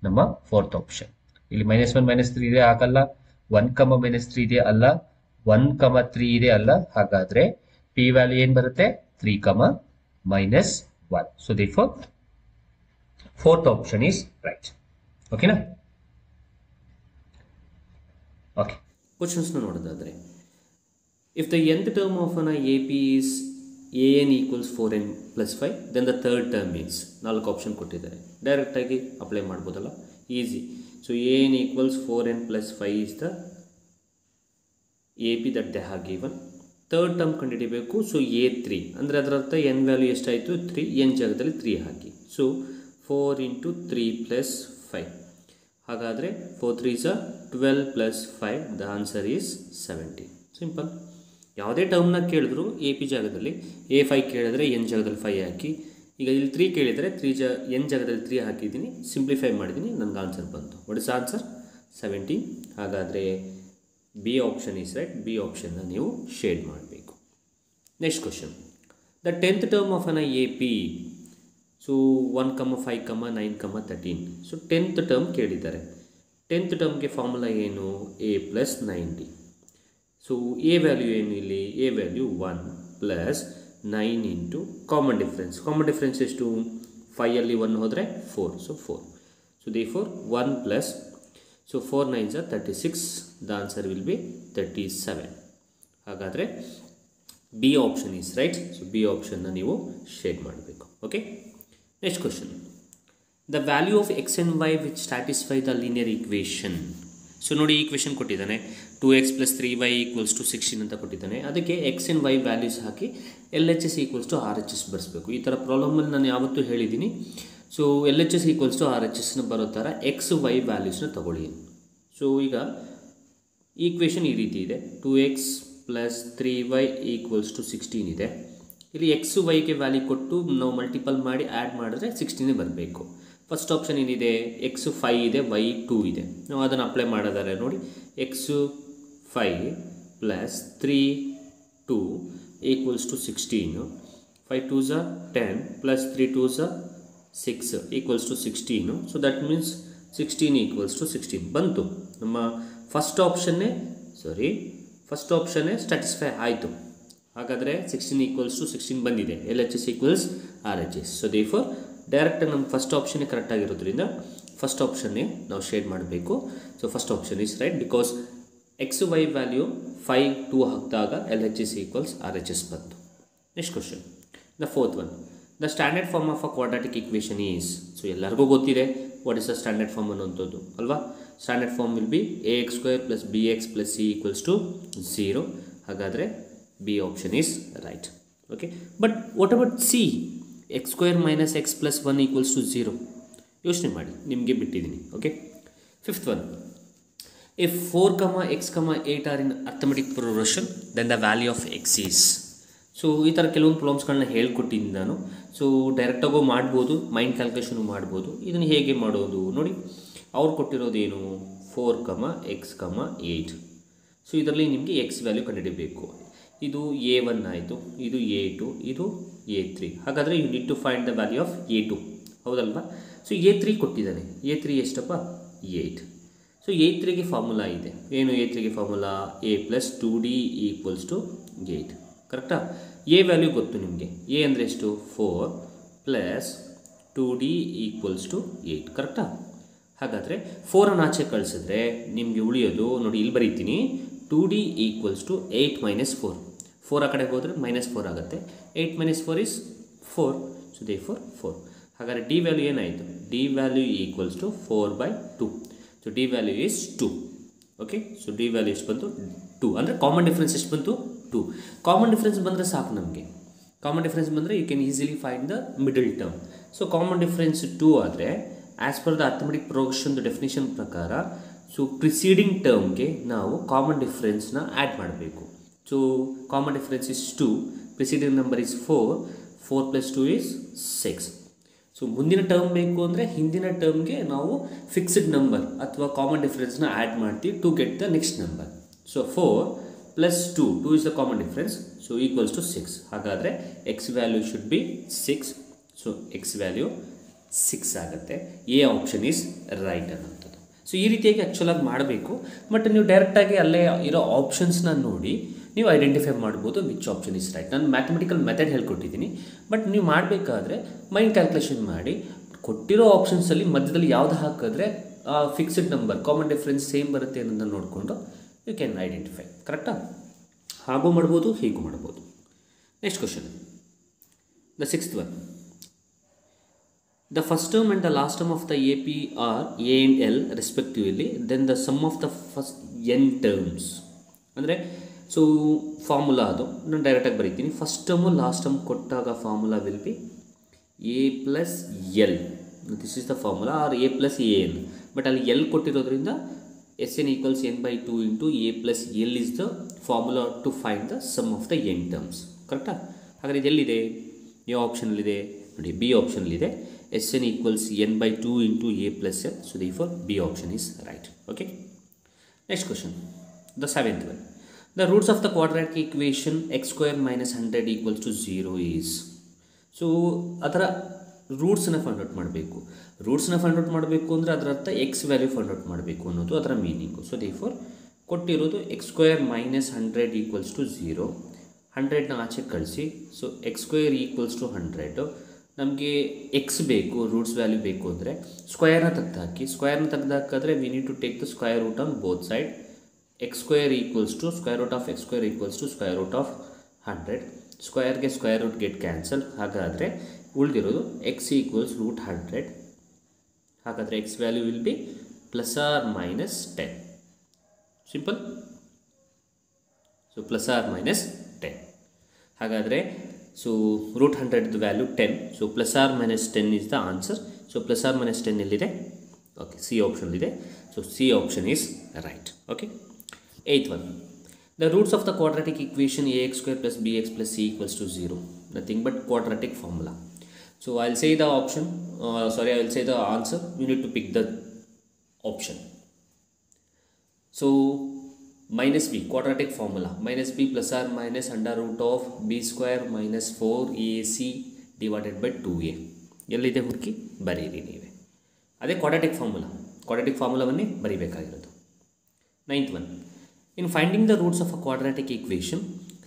ನಮ್ಮ ಫೋರ್ತ್ ಆಪ್ಷನ್. ಇಲ್ಲಿ minus 1 minus 3 ಇದೆ ಆಗಲ್ಲ, 1, minus 3 ಇದೆ ಅಲ್ಲ, 1, 3 ಇದೆ ಅಲ್ಲ. ಹಾಗಾದ್ರೆ p ವ್ಯಾಲ್ಯೂ ಏನ್ ಬರುತ್ತೆ? 3, minus 1. So therefore fourth option is right. Okay na? Okay. Questions ನೋಡೋದಾದ್ರೆ, if the nth term of an AP is an equals 4n plus 5, then the third term is, 4 option ಕೊಟ್ಟಿದ್ದಾರೆ. Direct ಆಗಿ apply ಮಾಡ್ಬೋದಲ್ಲ, easy. So an equals 4n plus 5 is the AP that they have given. Third term ಕಂಡುಹಿಡಿಯಬೇಕು. So a3 ಅಂದರೆ ಅದರ ಅರ್ಥ n value ಎಷ್ಟಾಯಿತು? 3. n ಜಾಗದಲ್ಲಿ 3 ಹಾಕಿ. So 4 into 3 plus 5. ಹಾಗಾದರೆ 4 3s 12 plus 5. The answer is 17. Simple. ಯಾವುದೇ ಟರ್ಮ್ನ ಕೇಳಿದ್ರು AP ಜಾಗದಲ್ಲಿ a5 ಕೇಳಿದ್ರೆ n ಜಾಗದಲ್ಲಿ 5 ಹಾಕಿ. ಈಗ ಇಲ್ಲಿ 3 ಕೇಳಿದರೆ n ಜಾಗದಲ್ಲಿ 3 ಹಾಕಿದ್ದೀನಿ, ಸಿಂಪ್ಲಿಫೈ ಮಾಡಿದ್ದೀನಿ, ನನಗೆ ಆನ್ಸರ್ ಬಂತು. What is answer? 17. ಹಾಗಾದರೆ b option is right. B ಆಪ್ಷನ್ನ ನೀವು ಶೇಡ್ ಮಾಡಬೇಕು. Next question, the 10th term of an AP. So 1, 5, 9, 13. So 10th term ಕೇಳಿದ್ದಾರೆ. 10th ಟರ್ಮ್ಗೆ ಫಾರ್ಮುಲಾ ಏನು? a plus 9d. So a value ಏನು ಇಲ್ಲಿ? A value 1 plus 9 into common difference. Common difference ಎಷ್ಟು? 5 ಅಲ್ಲಿ 1 ಹೋದರೆ 4. So 4. So therefore 1 plus, so 4 9s 36. The answer will be 37. ಹಾಗಾದರೆ b option is right. So b ಆಪ್ಷನ್ನ ನೀವು shade ಮಾಡಬೇಕು. Okay. Next question, the value of x and y which satisfy the linear equation. So ನೋಡಿ, equation ಕೊಟ್ಟಿದ್ದಾನೆ 2x plus 3y equals to 16 ಅಂತ ಕೊಟ್ಟಿದ್ದಾನೆ. ಅದಕ್ಕೆ x and y values ಹಾಕಿ LHS equals to RHS ಬರೆಸಬೇಕು. ಈ ಥರ ಪ್ರಾಬ್ಲಮಲ್ಲಿ ನಾನು ಯಾವತ್ತೂ ಹೇಳಿದ್ದೀನಿ. ಸೊ LHS ಈಕ್ವಲ್ಸ್ ಟು RHSನ ಬರೋ ಥರ ಎಕ್ಸ್ ವೈ ವ್ಯಾಲ್ಯೂಸ್ನ ತಗೊಳ್ಳಿ. ಸೊ ಈಗ ಈಕ್ವೇಷನ್ ಈ ರೀತಿ ಇದೆ, 2x plus 3y equals to 16 ಇದೆ. ಇಲ್ಲಿ ಎಕ್ಸ್ ವೈಗೆ ವ್ಯಾಲ್ಯೂ ಕೊಟ್ಟು ನಾವು ಮಲ್ಟಿಪಲ್ ಮಾಡಿ ಆ್ಯಡ್ ಮಾಡಿದ್ರೆ 16 ಬರಬೇಕು. ಫಸ್ಟ್ ಆಪ್ಷನ್ ಏನಿದೆ? ಎಕ್ಸ್ 5 ಇದೆ, ವೈ 2 ಇದೆ. ನಾವು ಅದನ್ನು ಅಪ್ಲೈ ಮಾಡಿದರೆ ನೋಡಿ, x 5 plus 3 2 equals to 16. 5 2s 10 plus 3 2s 6 equals to 16. So that means 16 equals to 16 ಬಂತು. ನಮ್ಮ ಫಸ್ಟ್ ಆಪ್ಷನ್ನೇ ಸ್ಟ್ಯಾಟಿಸ್ಫೈ ಆಯಿತು. ಹಾಗಾದರೆ 16 ಈಕ್ವಲ್ಸ್ ಟು 16 ಬಂದಿದೆ. LHS equals RHS. So therefore ಡೈರೆಕ್ಟಾಗಿ ನಮ್ಮ ಫಸ್ಟ್ ಆಪ್ಷನ್ನೇ ಕರೆಕ್ಟಾಗಿರೋದ್ರಿಂದ ಫಸ್ಟ್ ಆಪ್ಷನ್ನೇ ನಾವು ಶೇಡ್ ಮಾಡಬೇಕು. So first option is right because x y value 5 2 ಹಾಕಿದಾಗ L H S equals R H S ಬಂತು. Next question, the fourth one, the standard form of a quadratic equation is. So ಎಲ್ಲರಿಗೂ ಗೊತ್ತಿದೆ what is the standard form ಅನ್ನೋಂಥದ್ದು ಅಲ್ವಾ. Standard form will be a x square plus b x plus c equals to 0. ಹಾಗಾದರೆ b option is right. Okay, but what about c, x square minus x plus 1 equals to 0. ಯೋಚನೆ ಮಾಡಿ, ನಿಮಗೆ ಬಿಟ್ಟಿದ್ದೀನಿ. Okay, fifth one, if 4, x, 8 are in arithmetic progression then the value of x is. So ಈ ಥರ ಕೆಲವೊಂದು ಪ್ರಾಬ್ಲಮ್ಸ್ಗಳನ್ನ ಹೇಳ್ಕೊಟ್ಟಿದ್ದೀನಿ ನಾನು. So ಡೈರೆಕ್ಟಾಗೂ ಮಾಡ್ಬೋದು, mind calculation ಮಾಡ್ಬೋದು. ಇದನ್ನು ಹೇಗೆ ಮಾಡೋದು ನೋಡಿ, ಅವ್ರು ಕೊಟ್ಟಿರೋದೇನು 4, x, 8. ಸೊ ಇದರಲ್ಲಿ ನಿಮಗೆ ಎಕ್ಸ್ ವ್ಯಾಲ್ಯೂ ಕಂಡುಹಿಡಿಯಬೇಕು. ಇದು A1 ಆಯಿತು, ಇದು A2, ಇದು A3. ಹಾಗಾದರೆ you need to find the value of A2, ಹೌದಲ್ವಾ. ಸೊ A3 ಕೊಟ್ಟಿದ್ದಾನೆ. A3 ಎಷ್ಟಪ್ಪ? 8. ಸೊ A3ಗೆ ಫಾರ್ಮುಲಾ ಇದೆ. ಏನು A3ಗೆ formula? A plus 2D equals to 8. ಕರೆಕ್ಟಾ? ಎ ವ್ಯಾಲ್ಯೂ ಗೊತ್ತು ನಿಮಗೆ. ಎ ಅಂದರೆ ಎಷ್ಟು? 4 ಪ್ಲಸ್ 2D ಈಕ್ವಲ್ಸ್ ಟು 8. ಕರೆಕ್ಟಾ? ಹಾಗಾದರೆ 4 ಆಚೆ ಕಳಿಸಿದ್ರೆ ನಿಮಗೆ ಉಳಿಯೋದು ನೋಡಿ, ಇಲ್ಲಿ ಬರೀತೀನಿ, 2D ಈಕ್ವಲ್ಸ್ ಟು 8 ಮೈನಸ್ 4. 4 ಆ ಕಡೆ ಹೋದರೆ -4 ಆಗುತ್ತೆ. 8 ಮೈನಸ್ 4 ಇಸ್ 4. So they 4. ಹಾಗಾದರೆ ಡಿ ವ್ಯಾಲ್ಯೂ ಏನಾಯಿತು? D value equals to 4/2. So d value is 2. Okay, so d value ಎಷ್ಟು ಬಂತು? 2. ಅಂದರೆ ಕಾಮನ್ ಡಿಫ್ರೆನ್ಸ್ ಎಷ್ಟು ಬಂತು? 2. ಕಾಮನ್ ಡಿಫ್ರೆನ್ಸ್ ಬಂದರೆ ಸಾಕು ನಮಗೆ. ಕಾಮನ್ ಡಿಫ್ರೆನ್ಸ್ ಬಂದರೆ you can easily find the middle term. So common difference 2 ಆದರೆ as per the arithmetic progression definition ಪ್ರಕಾರ, ಸೊ ಪ್ರಿಸೀಡಿಂಗ್ ಟರ್ಮ್ಗೆ ನಾವು ಕಾಮನ್ ಡಿಫ್ರೆನ್ಸ್ನ ಆ್ಯಡ್ ಮಾಡಬೇಕು. So common difference is 2, preceding number is 4 plus 2 is 6. So ಮುಂದಿನ term ಬೇಕು ಅಂದರೆ ಹಿಂದಿನ ಟರ್ಮ್ಗೆ ನಾವು ಫಿಕ್ಸ್ಡ್ ನಂಬರ್ ಅಥವಾ ಕಾಮನ್ ಡಿಫ್ರೆನ್ಸ್ನ ಆ್ಯಡ್ ಮಾಡ್ತೀವಿ to get the next number. So 4 plus 2 is the common difference, so equals to 6. ಹಾಗಾದರೆ x value should be 6. So x value 6 ಆಗುತ್ತೆ. ಎ ಆಪ್ಷನ್ ಈಸ್ ರೈಟ್ ಅನ್ನೋಂಥದ್ದು. ಸೊ ಈ ರೀತಿಯಾಗಿ ಆ್ಯಕ್ಚುಲಾಗಿ ಮಾಡಬೇಕು. ಬಟ್ ನೀವು ಡೈರೆಕ್ಟಾಗಿ ಅಲ್ಲೇ ಇರೋ ಆಪ್ಷನ್ಸ್ನ ನೋಡಿ ನೀವು ಐಡೆಂಟಿಫೈ ಮಾಡ್ಬೋದು ವಿಚ್ ಆಪ್ಷನ್ ಇಸ್ ರೈಟ್. ನಾನು ಮ್ಯಾಥಮೆಟಿಕಲ್ ಮೆಥಡ್ ಹೇಳ್ಕೊಟ್ಟಿದ್ದೀನಿ. ಬಟ್ ನೀವು ಮಾಡಬೇಕಾದ್ರೆ ಮೈಂಡ್ ಕ್ಯಾಲ್ಕುಲೇಷನ್ ಮಾಡಿ ಕೊಟ್ಟಿರೋ ಆಪ್ಷನ್ಸಲ್ಲಿ ಮಧ್ಯದಲ್ಲಿ ಯಾವ್ದು ಹಾಕಿದ್ರೆ fixed number common difference same ಬರುತ್ತೆ ಅನ್ನೋದನ್ನು ನೋಡಿಕೊಂಡು ಯು ಕ್ಯಾನ್ ಐಡೆಂಟಿಫೈ. ಕರೆಕ್ಟಾ? ಹಾಗೂ ಮಾಡ್ಬೋದು, ಹೀಗೂ ಮಾಡ್ಬೋದು. Next question, the sixth one, the first term and the last term of the AP are A and L respectively, then the sum of the first n terms. ಅಂದರೆ so formula ಅದು ನಾನು ಡೈರೆಕ್ಟಾಗಿ ಬರೀತೀನಿ. ಫಸ್ಟ್ ಟರ್ಮು ಲಾಸ್ಟ್ ಟರ್ಮ್ ಕೊಟ್ಟಾಗ formula will be A plus l. This is the formula, or A plus AN. But ಅಲ್ಲಿ l ಕೊಟ್ಟಿರೋದ್ರಿಂದ SN equals n/2 into A plus l is the formula to find the sum of the n terms. ಕರೆಕ್ಟಾ? ಹಾಗಾದರೆ ಇದೆಲ್ಲಿದೆ? ಯಾವ ಆಪ್ಷನಲ್ಲಿದೆ ನೋಡಿ? B ಆಪ್ಷನಲ್ಲಿದೆ. Sn equals n/2 into A plus L. So therefore B option is right. Okay. Next question, the seventh one. The roots of the quadratic equation x square minus 100 equals to 0 is. So ಅದರ ರೂಟ್ಸನ್ನ find out ಮಾಡಬೇಕು. ರೂಟ್ಸ್ನ find out ಮಾಡಬೇಕು ಅಂದರೆ ಅದರ ಅರ್ಥ X value find out ಮಾಡಬೇಕು ಅನ್ನೋದು ಅದರ meaning. So therefore ಕೊಟ್ಟಿರೋದು x square minus 100 equals to 0. 100ನ ಆಚೆ ಕಳಿಸಿ. So x square equals to 100. ನಮಗೆ ಎಕ್ಸ್ ಬೇಕು, ರೂಟ್ಸ್ ವ್ಯಾಲ್ಯೂ ಬೇಕು ಅಂದರೆ ಸ್ಕ್ವೇರ್ನ ತೆಗೆದುಹಾಕಿ. ಸ್ಕ್ವೇರ್ನ ತೆಗೆದುಹಾಕಿದ್ರೆ we need to take the square root on both side. X square equals to square root of x square equals to square root of 100. ಸ್ಕ್ವೇರ್ಗೆ square root get cancel. ಹಾಗಾದರೆ ಉಳಿದಿರೋದು ಎಕ್ಸ್ ಈಕ್ವಲ್ಸ್ ರೂಟ್ 100. ಹಾಗಾದರೆ x value will be plus or minus 10. Simple. So plus or minus 10. ಹಾಗಾದರೆ so root 100 value 10. So plus or minus 10 is the answer. So plus or minus 10 ಎಲ್ಲಿದೆ? Okay, c ಆಪ್ಷನಲ್ಲಿದೆ. So c option is right. Okay. Eighth one, the roots of the quadratic equation ax square plus bx plus c equals to 0. Nothing but quadratic formula. So I will say the option, I will say the answer. You need to pick the option. So minus b, quadratic formula, minus b plus or minus under root of b square minus 4ac divided by 2a. ಎಲ್ಲಿದೆ ಹುಡುಕಿ ಬರೀರಿ ನೀವೇ. ಅದೇ quadratic ಫಾರ್ಮುಲಾವನ್ನೇ ಬರೀಬೇಕಾಗಿರೋದು. Ninth one, in finding the roots of a quadratic equation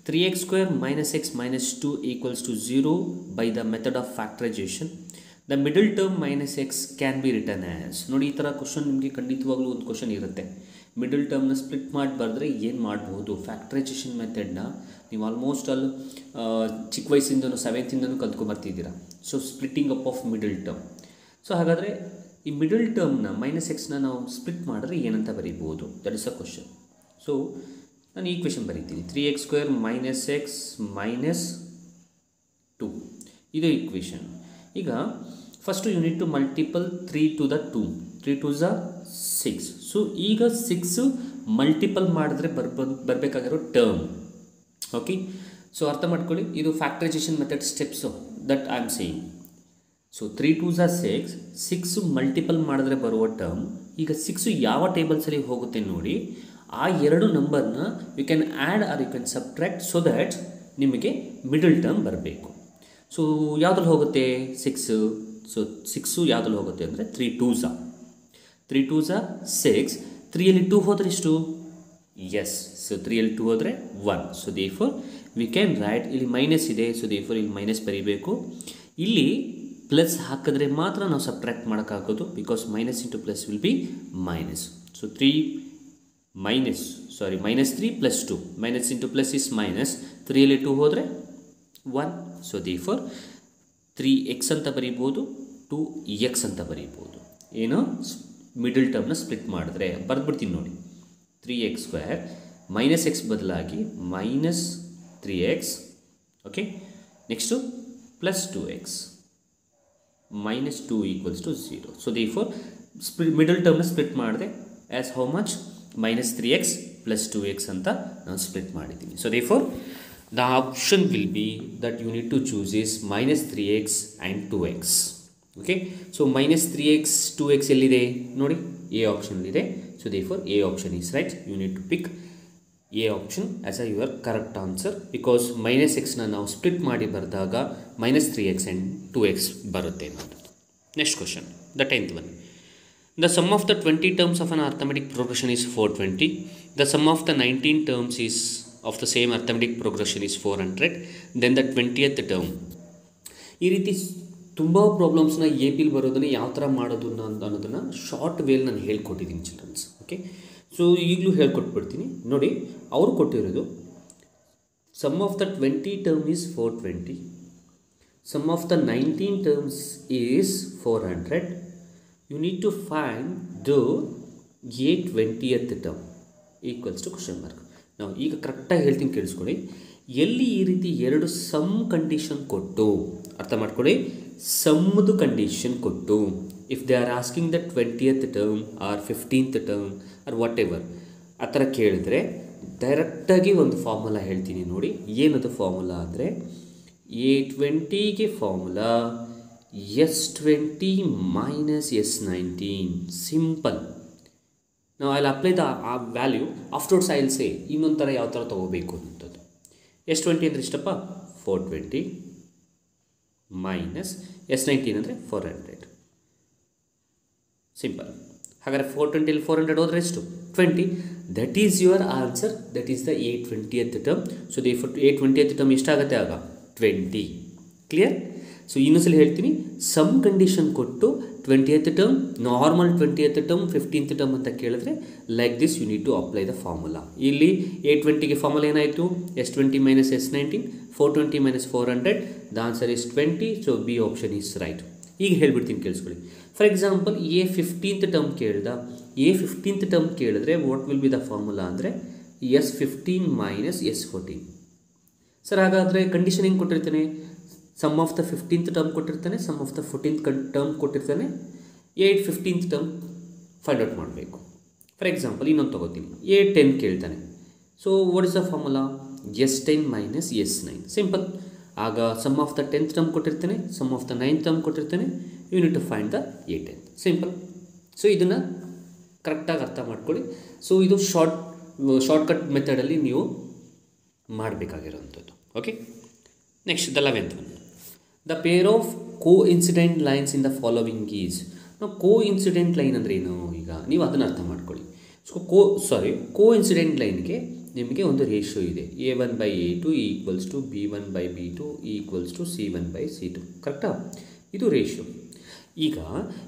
3x square minus x minus 2 equals to 0 by the method of factorization, the middle term minus x can be written as. ನೋಡಿ, ಈ ಥರ question ನಿಮಗೆ ಖಂಡಿತವಾಗ್ಲೂ ಒಂದು question ಇರುತ್ತೆ. Middle ಟರ್ಮ್ನ split ಮಾಡಿ ಬರೆದ್ರೆ ಏನು ಮಾಡ್ಬೋದು? ಫ್ಯಾಕ್ಟ್ರೈಸೇಷನ್ ಮೆಥಡ್ನ ನೀವು ಆಲ್ಮೋಸ್ಟ್ ಅಲ್ಲಿ ಚಿಕ್ಕ ವಯಸ್ಸಿಂದನೂ ಸೆವೆಂತಿಂದನೂ ಕಲ್ತ್ಕೊಂಬರ್ತಿದ್ದೀರಾ. So splitting up of middle term. So ಹಾಗಾದರೆ ಈ ಮಿಡಲ್ ಟರ್ಮ್ನ -xನ ನಾವು ಸ್ಪ್ಲಿಟ್ ಮಾಡಿದ್ರೆ ಏನಂತ ಬರೀಬೋದು? That is a question. So ನಾನು ಈ ಕ್ವೆಶನ್ ಬರೀತೀನಿ. 3x² - x - 2 ಇದು ಈಕ್ವೇಷನ್. ಈಗ first you need to multiple 3 to the 2. 3 2s are 6. So ಈಗ 6 ಮಲ್ಟಿಪಲ್ ಮಾಡಿದ್ರೆ ಬರಬೇಕಾಗಿರೋ ಟರ್ಮ್. ಓಕೆ, ಸೊ ಅರ್ಥ ಮಾಡ್ಕೊಳ್ಳಿ, ಇದು factorisation method steps that I am saying. So 3 2s are 6. 6 multiple ಮಾಡಿದ್ರೆ ಬರುವ ಟರ್ಮ್. ಈಗ 6 ಯಾವ ಟೇಬಲ್ಸಲ್ಲಿ ಹೋಗುತ್ತೆ ನೋಡಿ, ಆ ಎರಡು ನಂಬರ್ನ you can add or you can subtract so that ನಿಮಗೆ ಮಿಡಲ್ ಟರ್ಮ್ ಬರಬೇಕು. ಸೊ ಯಾವುದ್ರಲ್ಲಿ ಹೋಗುತ್ತೆ 6? ಸೊ 6 ಯಾವುದ್ರಲ್ಲಿ ಹೋಗುತ್ತೆ ಅಂದರೆ 3 2s are 6. 3ಯಲ್ಲಿ 2 ಹೋದರೆ ಎಷ್ಟು? ಎಸ್. ಸೊ 3ಯಲ್ಲಿ 2 ಹೋದರೆ 1. So therefore we can write, ಇಲ್ಲಿ ಮೈನಸ್ ಇದೆ, ಸೊ ದೇರ್ಫೋರ್ ಇಲ್ಲಿ ಮೈನಸ್ ಬರೀಬೇಕು. ಇಲ್ಲಿ ಪ್ಲಸ್ ಹಾಕಿದ್ರೆ ಮಾತ್ರ ನಾವು ಸಬ್ಟ್ರ್ಯಾಕ್ಟ್ ಮಾಡೋಕ್ಕಾಗೋದು, because minus into plus will be minus. So -3 + 2 minus into plus is minus. 3ಯಲ್ಲಿ 2 ಹೋದರೆ 1. ಸೊ ದೇರ್ಫೋರ್ 3x ಅಂತ ಬರೀಬೋದು, 2x ಅಂತ ಬರೀಬೋದು. ಏನು ಮಿಡಲ್ ಟರ್ಮ್ನ ಸ್ಪ್ಲಿಟ್ ಮಾಡಿದ್ರೆ ಬರೆದ್ಬಿಡ್ತೀನಿ ನೋಡಿ. 3x² - x ಬದಲಾಗಿ -3x. Okay, next +2x -2 = 0. So therefore middle ಟರ್ಮ್ನ ಸ್ಪ್ಲಿಟ್ ಮಾಡಿದೆ as how much? -3x + 2x ಅಂತ ನಾನು ಸ್ಪ್ಲಿಟ್ ಮಾಡಿದ್ದೀನಿ. So therefore the option will be that you need to choose is -3x and 2x. okay, so -3x 2x ಎಲ್ಲಿದೆ ನೋಡಿ? A option ಇದೆ. so therefore A option is right. you need to pick A option as your correct answer, because -x ನ ನಾವು split ಮಾಡಿ ಬರೆದಾಗ -3x and 2x ಬರುತ್ತೆ ಅನ್ನೋದು. next question, the 10th one. The sum of the 20 terms of an arithmetic progression is 420. The sum of the 19 terms is of the same arithmetic progression is 400. then the 20th term. ಈ ರೀತಿ ತುಂಬ ಪ್ರಾಬ್ಲಮ್ಸ್ನ A ಪಿಲಿ ಬರೋದನ್ನು ಯಾವ ಥರ ಮಾಡೋದು ಅನ್ನೋದನ್ನು short veil ನಾನು ಹೇಳ್ಕೊಟ್ಟಿದ್ದೀನಿ children's. Okay, so ಈಗಲೂ ಹೇಳ್ಕೊಟ್ಬಿಡ್ತೀನಿ ನೋಡಿ. ಅವರು ಕೊಟ್ಟಿರೋದು sum of the 20 term is 420, sum of the 19 terms is 400. You need to find the A 20th term equals to question mark. ನಾವು ಈಗ ಕರೆಕ್ಟಾಗಿ ಹೇಳ್ತೀನಿ, ಕೇಳಿಸ್ಕೊಳ್ಳಿ. ಎಲ್ಲಿ ಈ ರೀತಿ ಎರಡು ಸಮ್ ಕಂಡೀಷನ್ ಕೊಟ್ಟು, ಅರ್ಥ ಮಾಡ್ಕೊಳ್ಳಿ, ಸಮ್ದು ಕಂಡೀಷನ್ ಕೊಟ್ಟು, if they are asking the 20th term or 15th term or whatever ಆ ಥರ ಕೇಳಿದ್ರೆ ಡೈರೆಕ್ಟಾಗಿ ಒಂದು ಫಾರ್ಮುಲಾ ಹೇಳ್ತೀನಿ ನೋಡಿ. ಏನದು ಫಾರ್ಮುಲಾ ಅಂದರೆ A20ಗೆ ಫಾರ್ಮುಲಾ S20 - S19. ಸಿಂಪಲ್. ನಾವು ಅಲ್ಲಿ ಅಪ್ಲೈ ದ ಆ value. Afterwards I will say ಇನ್ನೊಂದು ಥರ ಯಾವ ಥರ ತೊಗೋಬೇಕು ಅನ್ನೋದು. S20 ಅಂದರೆ ಇಷ್ಟಪ್ಪ 420 ಮೈನಸ್ S19 ಅಂದರೆ 400. ಸಿಂಪಲ್. ಹಾಗಾದರೆ 420 400 ಹೋದರೆ ಎಷ್ಟು? 20. That is your answer. That is the A20th term. So A20th term ಎಷ್ಟಾಗುತ್ತೆ ಆಗ? 20. ಕ್ಲಿಯರ್? ಸೊ ಇನ್ನೊಂದ್ಸಲ ಹೇಳ್ತೀನಿ, ಸಮ್ ಕಂಡೀಷನ್ ಕೊಟ್ಟು 20th term, normal 20th term, 15th term ಅಂತ ಕೇಳಿದ್ರೆ like this you need to apply the formula. ಇಲ್ಲಿ A20ಗೆ formula ಏನಾಯಿತು? S20 - S19, 420 - 400. The answer is 20. So b option is right. ಈಗ ಹೇಳ್ಬಿಡ್ತೀನಿ, ಕೇಳಿಸ್ಕೊಳ್ಳಿ. ಫಾರ್ ಎಕ್ಸಾಂಪಲ್ A15th ಟರ್ಮ್ ಕೇಳಿದ. A15th ಟರ್ಮ್ ಕೇಳಿದ್ರೆ what will be the formula ಅಂದರೆ S15 - S14. ಸರ್ ಹಾಗಾದರೆ ಕಂಡೀಷನ್ ಹೆಂಗೆ ಕೊಟ್ಟಿರ್ತಾನೆ? Sum of the 15th term ಕೊಟ್ಟಿರ್ತಾನೆ, sum of the 14th term ಕೊಟ್ಟಿರ್ತಾನೆ. 15th ಟರ್ಮ್ ಫೈಂಡ್ ಔಟ್ ಮಾಡಬೇಕು. ಫಾರ್ ಎಕ್ಸಾಂಪಲ್ ಇನ್ನೊಂದು ತೊಗೋತೀನಿ, A10 ಕೇಳ್ತಾನೆ. So what is the formula? S10 - S9. Simple. ಆಗ sum of the 10th term ಕೊಟ್ಟಿರ್ತಾನೆ, sum of the 9th term ಕೊಟ್ಟಿರ್ತಾನೆ. You need to find the A10. Simple. So ಇದನ್ನು ಕರೆಕ್ಟಾಗಿ ಅರ್ಥ ಮಾಡ್ಕೊಳ್ಳಿ. ಸೊ ಇದು ಶಾರ್ಟ್ಕಟ್ ಮೆಥಡಲ್ಲಿ ನೀವು ಮಾಡಬೇಕಾಗಿರೋವಂಥದ್ದು. Okay, next the 11th one. The pair of coincident lines in the following is. ನಾವು ಕೋಇನ್ಸಿಡೆಂಟ್ ಲೈನ್ ಅಂದರೆ ಏನು? ಈಗ ನೀವು ಅದನ್ನು ಅರ್ಥ ಮಾಡ್ಕೊಳ್ಳಿ. ಸೊ ಕೋಇನ್ಸಿಡೆಂಟ್ ಲೈನ್ಗೆ ನಿಮಗೆ ಒಂದು ರೇಷಿಯೋ ಇದೆ. A1/A2 = B1/B2 = C1/C2. ಕರೆಕ್ಟಾ? ಇದು ರೇಷಿಯೋ. ಈಗ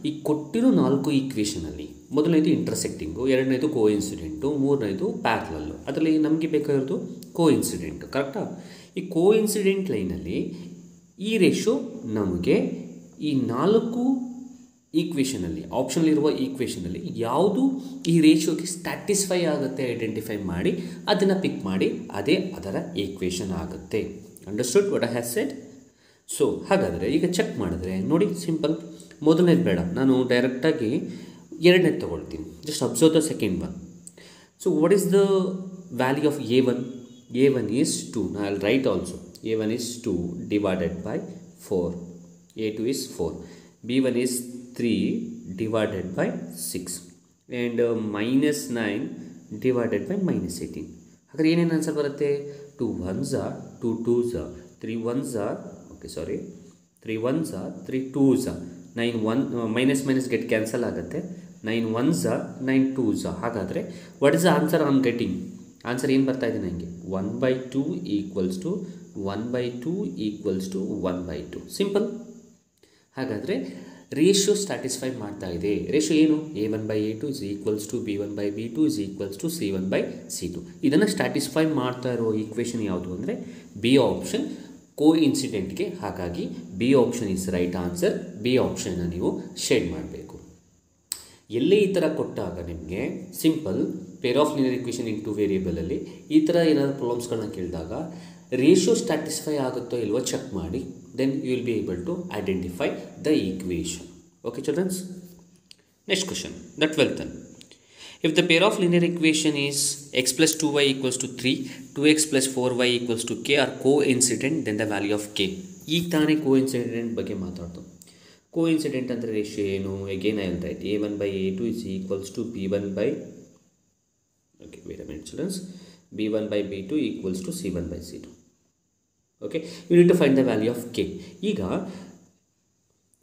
ಈ ಕೊಟ್ಟಿರೋ 4 ಈಕ್ವೇಷನಲ್ಲಿ ಮೊದಲನೇದು ಇಂಟರ್ಸೆಕ್ಟಿಂಗು, ಎರಡನೇದು ಕೋಇನ್ಸಿಡೆಂಟು, ಮೂರನೇದು ಪ್ಯಾರಲಲ್ಲು. ಅದರಲ್ಲಿ ನಮಗೆ ಬೇಕಾಗಿರೋದು ಕೋಇನ್ಸಿಡೆಂಟು. ಕರೆಕ್ಟಾ? ಈ ಕೋಇನ್ಸಿಡೆಂಟ್ ಲೈನಲ್ಲಿ ಈ ರೇಷೋ ನಮಗೆ ಈ 4 ಈಕ್ವೇಷನಲ್ಲಿ, ಆಪ್ಷನಲ್ಲಿರುವ ಈಕ್ವೇಷನಲ್ಲಿ ಯಾವುದು ಈ ರೇಷಿಯೋಗೆ ಸ್ಟ್ಯಾಟಿಸ್ಫೈ ಆಗುತ್ತೆ ಐಡೆಂಟಿಫೈ ಮಾಡಿ ಅದನ್ನು ಪಿಕ್ ಮಾಡಿ ಅದೇ ಅದರ ಈಕ್ವೇಷನ್ ಆಗುತ್ತೆ. Understood what I have said? So ಹಾಗಾದರೆ ಈಗ ಚೆಕ್ ಮಾಡಿದ್ರೆ ನೋಡಿ, ಸಿಂಪಲ್. ಮೊದಲನೇದು ಬೇಡ, ನಾನು ಡೈರೆಕ್ಟಾಗಿ ಎರಡನೇದು ತೊಗೊಳ್ತೀನಿ. Just observe the second one. So what is the value of A1? A1 is 2. I will right also. A1 is 2 divided by 4. A2 is 4. B1 is 3 divided by 6 and -9 divided by -18. ಹಾಗಾದ್ರೆ ಏನೇನು answer ಬರುತ್ತೆ? 2 1s are 2 2s are 3 1s are 3 1s are 3 2s are 9 1 minus minus get cancel ಆಗುತ್ತೆ. 9 1s are 9 2s are. ಹಾಗಾದರೆ what is the answer I am getting? Answer ಏನು ಬರ್ತಾ ಇದೆ ನನಗೆ? 1/2 equals to 1/2 equals to 1/2. Simple. ಹಾಗಾದರೆ ratio satisfy ಮಾಡ್ತಾ ಇದೆ. Ratio ಏನು? A1/A2 is equals to B1/B2 is equals to C1/C2. ಇದನ್ನು ಸ್ಟ್ಯಾಟಿಸ್ಫೈ ಮಾಡ್ತಾ ಇರೋ ಈಕ್ವೇಷನ್ ಯಾವುದು ಅಂದರೆ ಬಿ ಆಪ್ಷನ್, ಕೋಇನ್ಸಿಡೆಂಟ್ಗೆ. ಹಾಗಾಗಿ b option is right answer. B ಆಪ್ಷನ್ನ ನೀವು ಶೇಡ್ ಮಾಡಬೇಕು. ಎಲ್ಲೇ ಈ ಥರ ಕೊಟ್ಟಾಗ ನಿಮಗೆ simple pair of linear equation in 2 ವೇರಿಯೇಬಲಲ್ಲಿ ಈ ಥರ ಏನಾದರೂ ಪ್ರಾಬ್ಲಮ್ಸ್ಗಳನ್ನ ಕೇಳಿದಾಗ ರೇಷಿಯೋ ಸ್ಟ್ಯಾಟಿಸ್ಫೈ ಆಗುತ್ತೋ ಇಲ್ವೋ ಚೆಕ್ ಮಾಡಿ, then you will be able to identify the equation. Okay children? Next question, the 12th one. If the pair of linear equation is x plus 2y equals to 3, 2x plus 4y equals to k are coincident, then the value of k. ಈಗ ತಾನೇ coincident ಬಗ್ಗೆ ಮಾತಾಡ್ತು. Coincident ಅಂದರೆ ratio ಏನು? Again I will write A1/A2 is equals to B1/B2 equals to C1/C2. Okay, you need to find the value of k. ಈಗ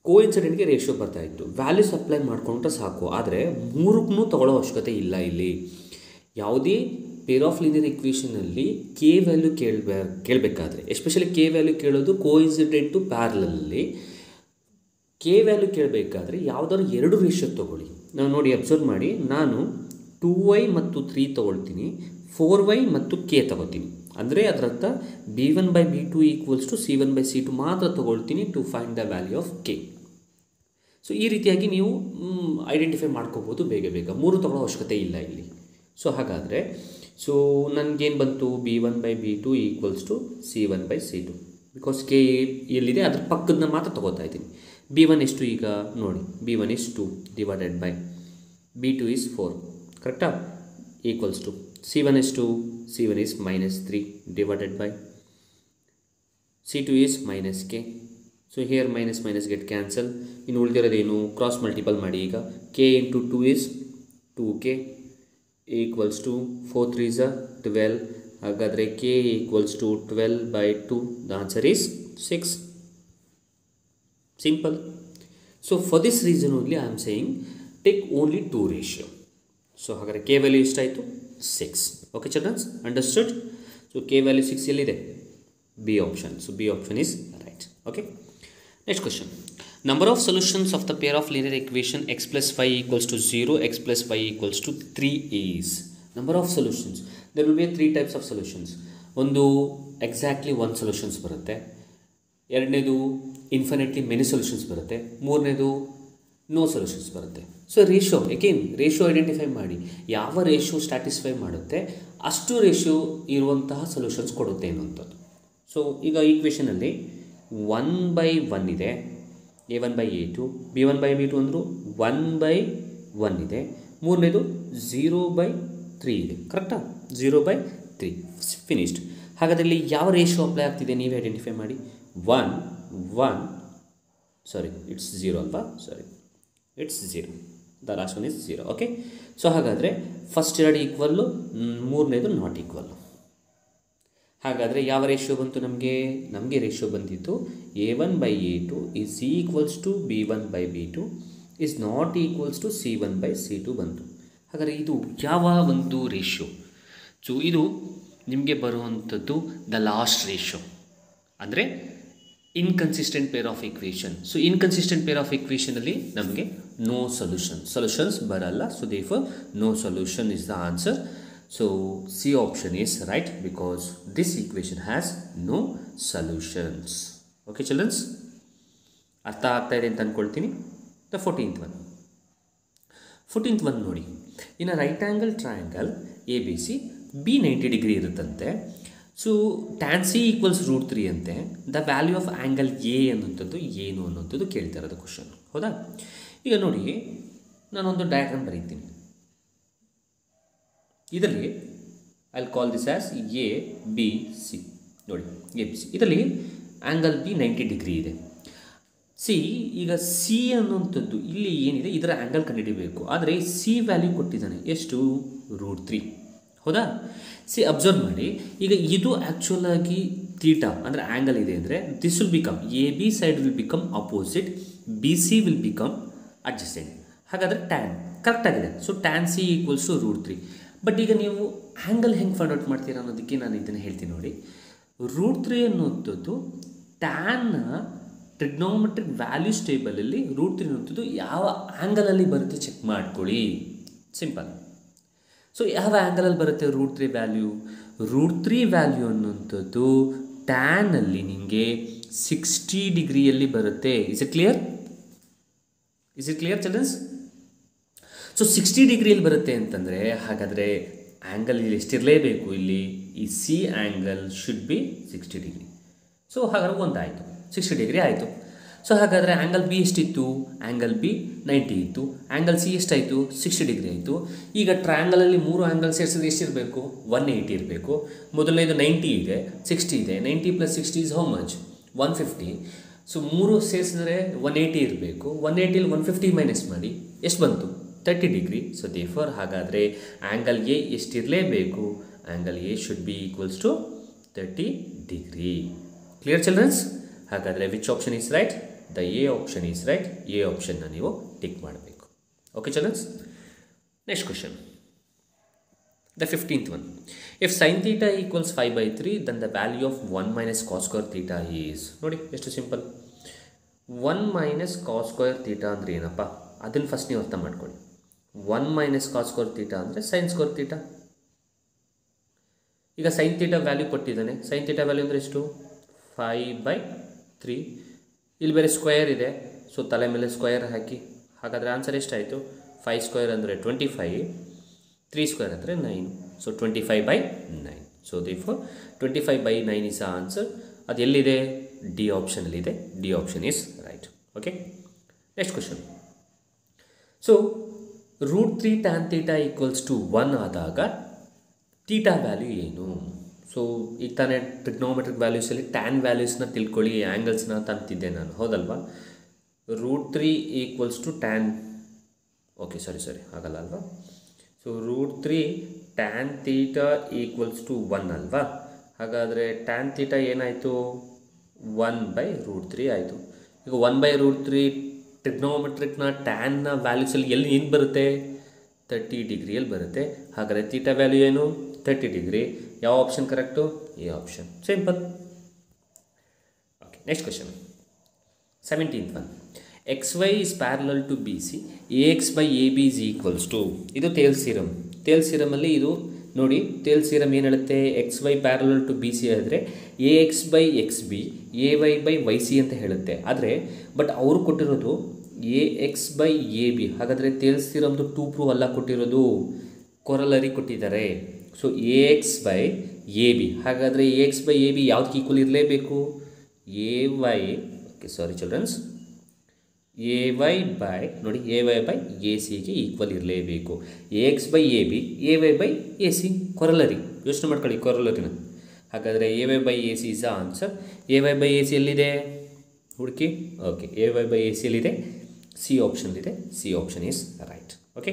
ಕೋಇನ್ಸಿಡೆಂಟ್ಗೆ ratio ಬರ್ತಾ ಇತ್ತು, ವ್ಯಾಲ್ಯೂಸ್ ಅಪ್ಲೈ ಮಾಡ್ಕೊಂಡ್ರೆ ಸಾಕು. ಆದರೆ ಮೂರಕ್ಕೂ ತಗೊಳ್ಳೋ ಅವಶ್ಯಕತೆ ಇಲ್ಲ. ಇಲ್ಲಿ ಯಾವುದೇ ಪೇರ್ ಆಫ್ ಲೀನಿಯರ್ ಇಕ್ವೇಷನಲ್ಲಿ ಕೆ ವ್ಯಾಲ್ಯೂ ಕೇಳಬೇಕಾದ್ರೆ, ಎಸ್ಪೆಷಲಿ ಕೆ ವ್ಯಾಲ್ಯೂ ಕೇಳೋದು ಕೋಇನ್ಸಿಡೆಂಟು ಪ್ಯಾರಲಲ್ಲಿ. ಕೆ ವ್ಯಾಲ್ಯೂ ಕೇಳಬೇಕಾದ್ರೆ ಯಾವುದಾದ್ರು 2 ರೇಷಿಯೋ ತೊಗೊಳ್ಳಿ. ನಾವು ನೋಡಿ ಅಬ್ಸರ್ವ್ ಮಾಡಿ, ನಾನು 2y ಮತ್ತು 3 ತೊಗೊಳ್ತೀನಿ, 4y ಮತ್ತು ಕೆ ತೊಗೋತೀನಿ. ಅಂದರೆ ಅದರರ್ಥ B1/B2 ಈಕ್ವಲ್ಸ್ ಟು C1/C2 ಮಾತ್ರ ತೊಗೊಳ್ತೀನಿ to find the value of k. So ಈ ರೀತಿಯಾಗಿ ನೀವು ಐಡೆಂಟಿಫೈ ಮಾಡ್ಕೋಬೋದು ಬೇಗ. 3 ತೊಗೊಳ್ಳೋ ಅವಶ್ಯಕತೆ ಇಲ್ಲ ಇಲ್ಲಿ. ಸೊ ಹಾಗಾದರೆ ನನಗೇನು ಬಂತು? B1/B2 equals to C1/C2. Because K ಎಲ್ಲಿದೆ ಅದ್ರ ಪಕ್ಕದನ್ನ ಮಾತ್ರ ತೊಗೋತಾ ಇದ್ದೀನಿ. B1 ಎಷ್ಟು ಈಗ ನೋಡಿ, B1 is 2 divided by B2 is 4. ಕರೆಕ್ಟಾ? Equals to C1 is 2, C1 is -3 divided by C2 is -k. So here minus minus get cancel. ಇನ್ನು ಉಳಿದಿರೋದೇನು? ಕ್ರಾಸ್ ಮಲ್ಟಿಪಲ್ ಮಾಡಿ. ಈಗ k into 2 is 2k equals to 4 3s are 12. ಹಾಗಾದರೆ k equals to 12/2. The answer is 6. Simple. So for this reason only I am saying take only 2 ratio. So ಹಾಗಾದರೆ K value ಎಷ್ಟಾಯಿತು? 6. Okay children's, understood? So K value 6 ಎಲ್ಲಿದೆ? B option. So b option is right. Okay, next question. Number of solutions of the pair of linear equation x plus 5 equals to 0, x plus 5 equals to 3 is. Number of solutions, there will be 3 types of solutions. ಒಂದು exactly 1 solutions ಬರುತ್ತೆ, ಎರಡನೇದು infinitely many solutions ಬರುತ್ತೆ, ಮೂರನೇದು no solutions ಬರುತ್ತೆ. So ratio, again ratio identify ಮಾಡಿ. ಯಾವ ratio satisfy ಮಾಡುತ್ತೆ ಅಷ್ಟು ರೇಷಿಯೋ ಇರುವಂತಹ ಸೊಲ್ಯೂಷನ್ಸ್ ಕೊಡುತ್ತೆ ಅನ್ನುವಂಥದ್ದು. ಸೊ ಈಗ ಈಕ್ವೇಷನಲ್ಲಿ 1/1 ಇದೆ, A1/A2, B1/B2 ಅಂದರೂ 1/1 ಇದೆ, ಮೂರನೇದು 0/3 ಇದೆ. ಕರೆಕ್ಟಾ? 0/3 ಫಿನಿಶ್ಡ್. ಹಾಗಾದರೆ ಇಲ್ಲಿ ಯಾವ ರೇಷಿಯೋ ಅಪ್ಲೈ ಆಗ್ತಿದೆ ನೀವೇ ಐಡೆಂಟಿಫೈ ಮಾಡಿ. 1 ಸಾರಿ ಇಟ್ಸ್ 0 ಅಲ್ವಾ? Sorry it's 0. The last one is 0. Okay, so ಹಾಗಾದರೆ ಫಸ್ಟ್ 2 ಈಕ್ವಲ್ಲು, ಮೂರನೇದು ನಾಟ್ ಈಕ್ವಲ್ಲು. ಹಾಗಾದರೆ ಯಾವ ರೇಷಿಯೋ ಬಂತು ನಮಗೆ ರೇಷಿಯೋ ಬಂದಿತ್ತು A1/A2 is equals to B1/B2 is not equals to C1/C2 ಬಂತು. ಹಾಗಾದರೆ ಇದು ಯಾವ ಒಂದು ರೇಷಿಯೋ? ಸೊ ಇದು ನಿಮಗೆ ಬರುವಂಥದ್ದು ದ ಲಾಸ್ಟ್ ರೇಷಿಯೋ. ಅಂದರೆ inconsistent pair of equation. So inconsistent pair of ಇಕ್ವೇಷನಲ್ಲಿ ನಮಗೆ ನೋ ಸೊಲ್ಯೂಷನ್ಸ್ ಬರಲ್ಲ. So therefore no solution is the answer. So c option is right because this equation has no solutions. Okay childrens, ಅರ್ಥ ಆಗ್ತಾ ಇದೆ ಅಂತ ಅಂದ್ಕೊಳ್ತೀನಿ. The 14th one ನೋಡಿ. In a right angle triangle A B C B 90 degree ಇರುತ್ತಂತೆ. So tan C equals √3 ಅಂತೆ. The value of angle A ಅನ್ನುವಂಥದ್ದು ಏನು ಅನ್ನುವಂಥದ್ದು ಕೇಳ್ತಾ ಇರೋದು ಕ್ವಶನ್. ಹೌದಾ? ಈಗ ನೋಡಿ, ನಾನೊಂದು ಡಯಾಗ್ರಾಮ್ ಬರೀತೀನಿ. ಇದರಲ್ಲಿ I will call this as A B C. ನೋಡಿ, ಎ ಬಿ ಸಿ ಇದರಲ್ಲಿ ಆ್ಯಂಗಲ್ ಬಿ 90 ಡಿಗ್ರಿ ಇದೆ. ಸಿ ಈಗ ಸಿ ಅನ್ನುವಂಥದ್ದು ಇಲ್ಲಿ ಏನಿದೆ ಇದರ ಆ್ಯಂಗಲ್ ಕಂಡುಹಿಡಿಯಬೇಕು. ಆದರೆ ಸಿ ವ್ಯಾಲ್ಯೂ ಕೊಟ್ಟಿದ್ದಾನೆ ಎಷ್ಟು? √3. ಹೌದಾ? ಸಿ ಅಬ್ಸರ್ವ್ ಮಾಡಿ, ಈಗ ಇದು ಆ್ಯಕ್ಚುಲ್ ಆಗಿ ಥೀಟಾ ಅಂದರೆ ಆ್ಯಂಗಲ್ ಇದೆ ಅಂದರೆ this will become A B side will become opposite, B C will become adjacent. ಹಾಗಾದರೆ ಟ್ಯಾನ್ ಕರೆಕ್ಟ್ ಆಗಿದೆ. So tan C equals to √3. But ಈಗ ನೀವು ಆ್ಯಂಗಲ್ ಹೆಂಗೆ ಫೈಂಡ್ ಔಟ್ ಮಾಡ್ತೀರಾ ಅನ್ನೋದಕ್ಕೆ ನಾನು ಇದನ್ನು ಹೇಳ್ತೀನಿ ನೋಡಿ. √3 ಅನ್ನುವಂಥದ್ದು ಟ್ಯಾನ್ನ ಟ್ರಿಗ್ನೋಮೆಟ್ರಿಕ್ ವ್ಯಾಲ್ಯೂಸ್ ಟೇಬಲಲ್ಲಿ √3 ಅನ್ನುವಂಥದ್ದು ಯಾವ ಆ್ಯಂಗಲಲ್ಲಿ ಬರುತ್ತೆ ಚೆಕ್ ಮಾಡ್ಕೊಳ್ಳಿ. ಸಿಂಪಲ್. ಸೊ ಯಾವ ಆ್ಯಂಗಲಲ್ಲಿ ಬರುತ್ತೆ √3 ವ್ಯಾಲ್ಯೂ? √3 ವ್ಯಾಲ್ಯೂ ಅನ್ನುವಂಥದ್ದು ಟ್ಯಾನಲ್ಲಿ ನಿಮಗೆ 60 ಡಿಗ್ರಿಯಲ್ಲಿ ಬರುತ್ತೆ. Is it clear childrens? So 60 ಡಿಗ್ರಿಯಲ್ಲಿ ಬರುತ್ತೆ ಅಂತಂದರೆ ಹಾಗಾದರೆ ಆ್ಯಂಗಲ್ ಇಲ್ಲಿ ಎಷ್ಟಿರಲೇಬೇಕು? ಇಲ್ಲಿ ಈ C angle should be 60 degree. So ಹಾಗಾದ್ರೆ ಒಂದಾಯಿತು, 60 ಡಿಗ್ರಿ ಆಯಿತು. ಸೊ ಹಾಗಾದರೆ ಆ್ಯಂಗಲ್ ಬಿ ಎಷ್ಟಿತ್ತು? ಆ್ಯಂಗಲ್ ಬಿ 90 ಇತ್ತು. ಆ್ಯಂಗಲ್ ಸಿ ಎಷ್ಟಾಯಿತು? 60 ಡಿಗ್ರಿ ಆಯಿತು. ಈಗ ಟ್ರಯಾಂಗಲಲ್ಲಿ 3 ಆ್ಯಂಗಲ್ ಸೇರಿಸಿದ್ರೆ ಎಷ್ಟಿರಬೇಕು? 180 ಇರಬೇಕು. ಮೊದಲನೇದು 90 ಇದೆ, 60 ಇದೆ. 90 + 60 ಇಸ್ ಹೌ ಮಚ್? 150. ಸೊ 3 ಸೇರಿಸಿದ್ರೆ 180 ಇರಬೇಕು. 180ಲಿ 150 ಮೈನಸ್ ಮಾಡಿ ಎಷ್ಟು ಬಂತು? 30 ಡಿಗ್ರಿ. ಸೊ ದೇರ್ಫೋರ್ ಹಾಗಾದರೆ ಆ್ಯಂಗಲ್ ಎ ಎಷ್ಟಿರಲೇಬೇಕು? Angle A should be equals to 30 degree. Clear childrens? ಹಾಗಾದರೆ which option is right? The a option is right. A ಆಪ್ಷನ್ನ ನೀವು ಟಿಕ್ ಮಾಡಬೇಕು. Okay childrens, next question, the 15th one. If sine theta equals 5/3 then the value of 1 - cos square theta is. ನೋಡಿ ಎಷ್ಟು simple. 1 - cos square theta ಅಂದರೆ ಏನಪ್ಪ? ಅದನ್ನು first ನೀವು ಅರ್ಥ ಮಾಡ್ಕೊಳ್ಳಿ. 1 - cos ಸ್ಕ್ವೇರ್ ಥೀಟಾ ಅಂದರೆ ಸೈನ್ ಸ್ಕ್ವೇರ್ ಥೀಟಾ. ಈಗ ಸೈನ್ ಥೀಟಾ ವ್ಯಾಲ್ಯೂ ಕೊಟ್ಟಿದ್ದಾನೆ. ಸೈನ್ ಥೀಟಾ ವ್ಯಾಲ್ಯೂ ಅಂದರೆ ಎಷ್ಟು? 5/3. ಇಲ್ಲಿ ಬೇರೆ ಸ್ಕ್ವೇರ್ ಇದೆ, ಸೊ ತಲೆ ಮೇಲೆ ಸ್ಕ್ವೇರ್ ಹಾಕಿ. ಹಾಗಾದರೆ ಆನ್ಸರ್ ಎಷ್ಟಾಯಿತು? 5 ಸ್ಕ್ವೇರ್ ಅಂದರೆ 25, 3 ಸ್ಕ್ವೇರ್ ಅಂದರೆ 9. So 25/9. So therefore 25/9 is the answer. ಅದು ಎಲ್ಲಿದೆ? ಡಿ ಆಪ್ಷನಲ್ಲಿದೆ. D option is right. Okay, next question. So √3 tan theta equals to 1 ಆದಾಗ ಥೀಟಾ ವ್ಯಾಲ್ಯೂ ಏನು? ಸೊ ಈಗ ತಾನೇ ಟ್ರಿಗ್ನೋಮೆಟ್ರಿಕ್ ವ್ಯಾಲ್ಯೂಸಲ್ಲಿ ಟ್ಯಾನ್ ವ್ಯಾಲ್ಯೂಸ್ನ ತಿಳ್ಕೊಳ್ಳಿ, ಆ್ಯಂಗಲ್ಸ್ನ ತಂತಿದ್ದೆ ನಾನು, ಹೌದಲ್ವಾ? √3 equals to tan, okay sorry ಆಗಲ್ಲ ಅಲ್ವಾ? So √3 tan theta equals to 1 ಅಲ್ವಾ? ಹಾಗಾದರೆ ಟ್ಯಾನ್ ಥೀಟಾ ಏನಾಯಿತು? 1/√3 ಆಯಿತು. ಈಗ 1/√3 ಟ್ರಿಗ್ನೋಮೆಟ್ರಿಕ್ನ ಟ್ಯಾನ್ನ ವ್ಯಾಲ್ಯೂಸಲ್ಲಿ ಎಲ್ಲಿ ಏನು ಬರುತ್ತೆ? 30 ಡಿಗ್ರಿಯಲ್ಲಿ ಬರುತ್ತೆ. ಹಾಗಾದರೆ ಥೀಟಾ ವ್ಯಾಲ್ಯೂ ಏನು? 30 ಡಿಗ್ರಿ. ಯಾವ option correct? A option. Simple. Okay, next question, 17th one. XY is parallel to BC, AX/AB is equals to. ಇದು ಥೇಲ್ಸ್ ಥಿಯರಮ್. ಥೇಲ್ಸ್ ಥಿಯರಮಲ್ಲಿ ಇದು ನೋಡಿ, ಥೇಲ್ಸ್ ಥಿಯರಮ್ ಏನು ಹೇಳುತ್ತೆ? XY ಪ್ಯಾರಲಲ್ ಟು BC ಆದರೆ AX/XB AY/YC ಅಂತ ಹೇಳುತ್ತೆ. ಆದರೆ ಬಟ್ ಅವರು ಕೊಟ್ಟಿರೋದು AX/AB. ಹಾಗಾದರೆ ಥೇಲ್ಸ್ ಥಿಯರಮ್ದು ಟೂ ಪ್ರೂವ್ ಅಲ್ಲ ಕೊಟ್ಟಿರೋದು, ಕೊರಲರಿ ಕೊಟ್ಟಿದ್ದಾರೆ. So AX/AB. ಹಾಗಾದರೆ AX/AB ಯಾವುದಕ್ಕೆ ಈಕ್ವಲ್ ಇರಲೇಬೇಕು? AY. ಓಕೆ ಸಾರಿ ಚಿಲ್ಡ್ರನ್ಸ್, ನೋಡಿ AY/AC ಈಕ್ವಲ್ ಇರಲೇಬೇಕು. AX/AB AY/AC corollary. ಯೋಚನೆ ಮಾಡ್ಕೊಳ್ಳಿ ಕೊರಲರಿನ. ಹಾಗಾದರೆ AY/AC is the answer. AY/AC ಎಲ್ಲಿದೆ ಹುಡುಕಿ? ಓಕೆ, AY/AC ಎಲ್ಲಿದೆ? ಸಿ ಆಪ್ಷನ್ಲಿದೆ. C option is right. Okay,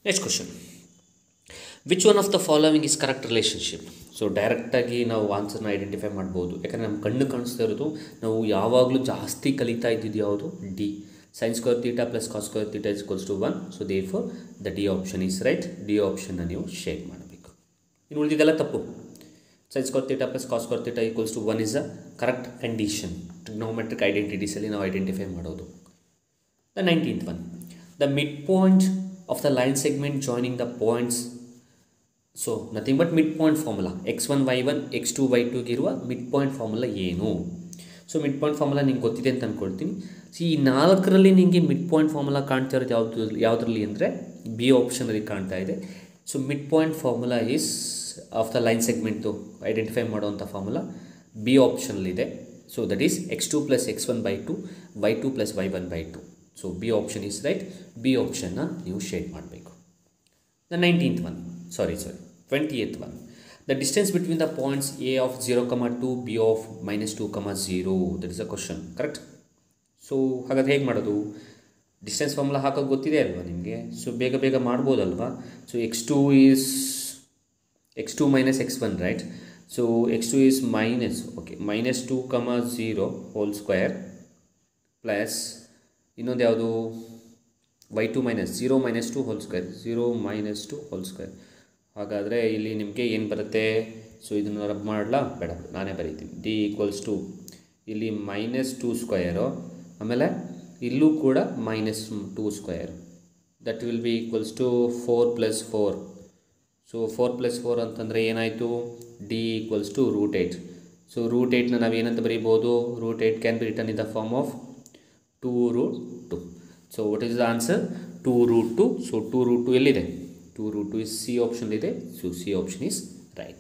next question. Which one of the following is correct relationship? So ಡೈರೆಕ್ಟಾಗಿ ನಾವು ಆನ್ಸರ್ನ ಐಡೆಂಟಿಫೈ ಮಾಡ್ಬೋದು. ಯಾಕಂದರೆ ನಮ್ಮ ಕಣ್ಣು ಕಾಣಿಸ್ತಾ ಇರೋದು, ನಾವು ಯಾವಾಗಲೂ ಜಾಸ್ತಿ ಕಲಿತಾ ಇದ್ದಿದ್ದು ಯಾವುದು? D. sin square theta plus cos square theta is equals to 1. So therefore the D option is right. D option ನೀವು ಶೇಕ್ ಮಾಡಬೇಕು. ಇನ್ನು ಉಳಿದಿದ್ದೆಲ್ಲ ತಪ್ಪು. sin square theta plus cos square theta equals to 1 is a correct condition. Trigonometric identities ಅಲ್ಲಿ ನಾವು identify ಮಾಡೋದು. The 19th one, the midpoint of the line segment joining the points. So nothing but midpoint formula, x1 y1 x2 y2 ಗಿರುವ midpoint formula ಏನು? So mid point formula ನಿಂಗೆ ಗೊತ್ತಿದೆ ಅಂತ ಅಂದ್ಕೊಳ್ತೀನಿ. ಈ 4ರಲ್ಲಿ ನಿಮಗೆ ಮಿಡ್ ಪಾಯಿಂಟ್ ಫಾರ್ಮುಲಾ ಕಾಣ್ತಾ ಇರೋದು ಯಾವುದರಲ್ಲಿ ಅಂದರೆ ಬಿ ಆಪ್ಷನಲ್ಲಿ ಕಾಣ್ತಾ ಇದೆ. So mid point formula is of the line segment identify ಮಾಡುವಂಥ ಫಾರ್ಮುಲಾ ಬಿ ಆಪ್ಷನಲ್ಲಿದೆ. So that is x2 + x1/2 y2 + y1/2. So b option is right. B ಆಪ್ಷನ್ನ ನೀವು ಶೇಡ್ ಮಾಡಬೇಕು. The 19th one, sorry 20th one, the distance between the points a of 0, 2, b of -2, 0, that is a question, correct? So ಹಾಗಾದ್ರೆ ಹೇಗೆ ಮಾಡೋದು? Distance formula ಹಾಕೋದು ಗೊತ್ತಿದೆ ಅಲ್ವಾ ನಿಮಗೆ? ಸೊ ಬೇಗ ಬೇಗ ಮಾಡ್ಬೋದಲ್ವಾ? So x2 minus x1, right? So x2 is -2, 0 whole square plus ಇನ್ನೊಂದು ಯಾವುದು y2 0 - 2 whole square, 0 - 2 whole square. ಹಾಗಾದರೆ ಇಲ್ಲಿ ನಿಮಗೆ ಏನು ಬರುತ್ತೆ? ಸೊ ಇದನ್ನು ರಬ್ ಮಾಡಲಾ? ಬೇಡ, ನಾನೇ ಬರೀತೀನಿ. d = ಇಲ್ಲಿ -2 ಸ್ಕ್ವಯರು, ಆಮೇಲೆ ಇಲ್ಲೂ ಕೂಡ -2 square, that will be equals to 4 + 4. So 4 + 4 ಅಂತಂದರೆ ಏನಾಯಿತು? d = √8. ಸೊ √8ನ ನಾವು ಏನಂತ ಬರೀಬೋದು? √8 can be return in the form of 2√2. So what is the answer? 2√2. So 2√2 ಎಲ್ಲಿದೆ? 2√2 is C option ಇದೆ. So C option is right.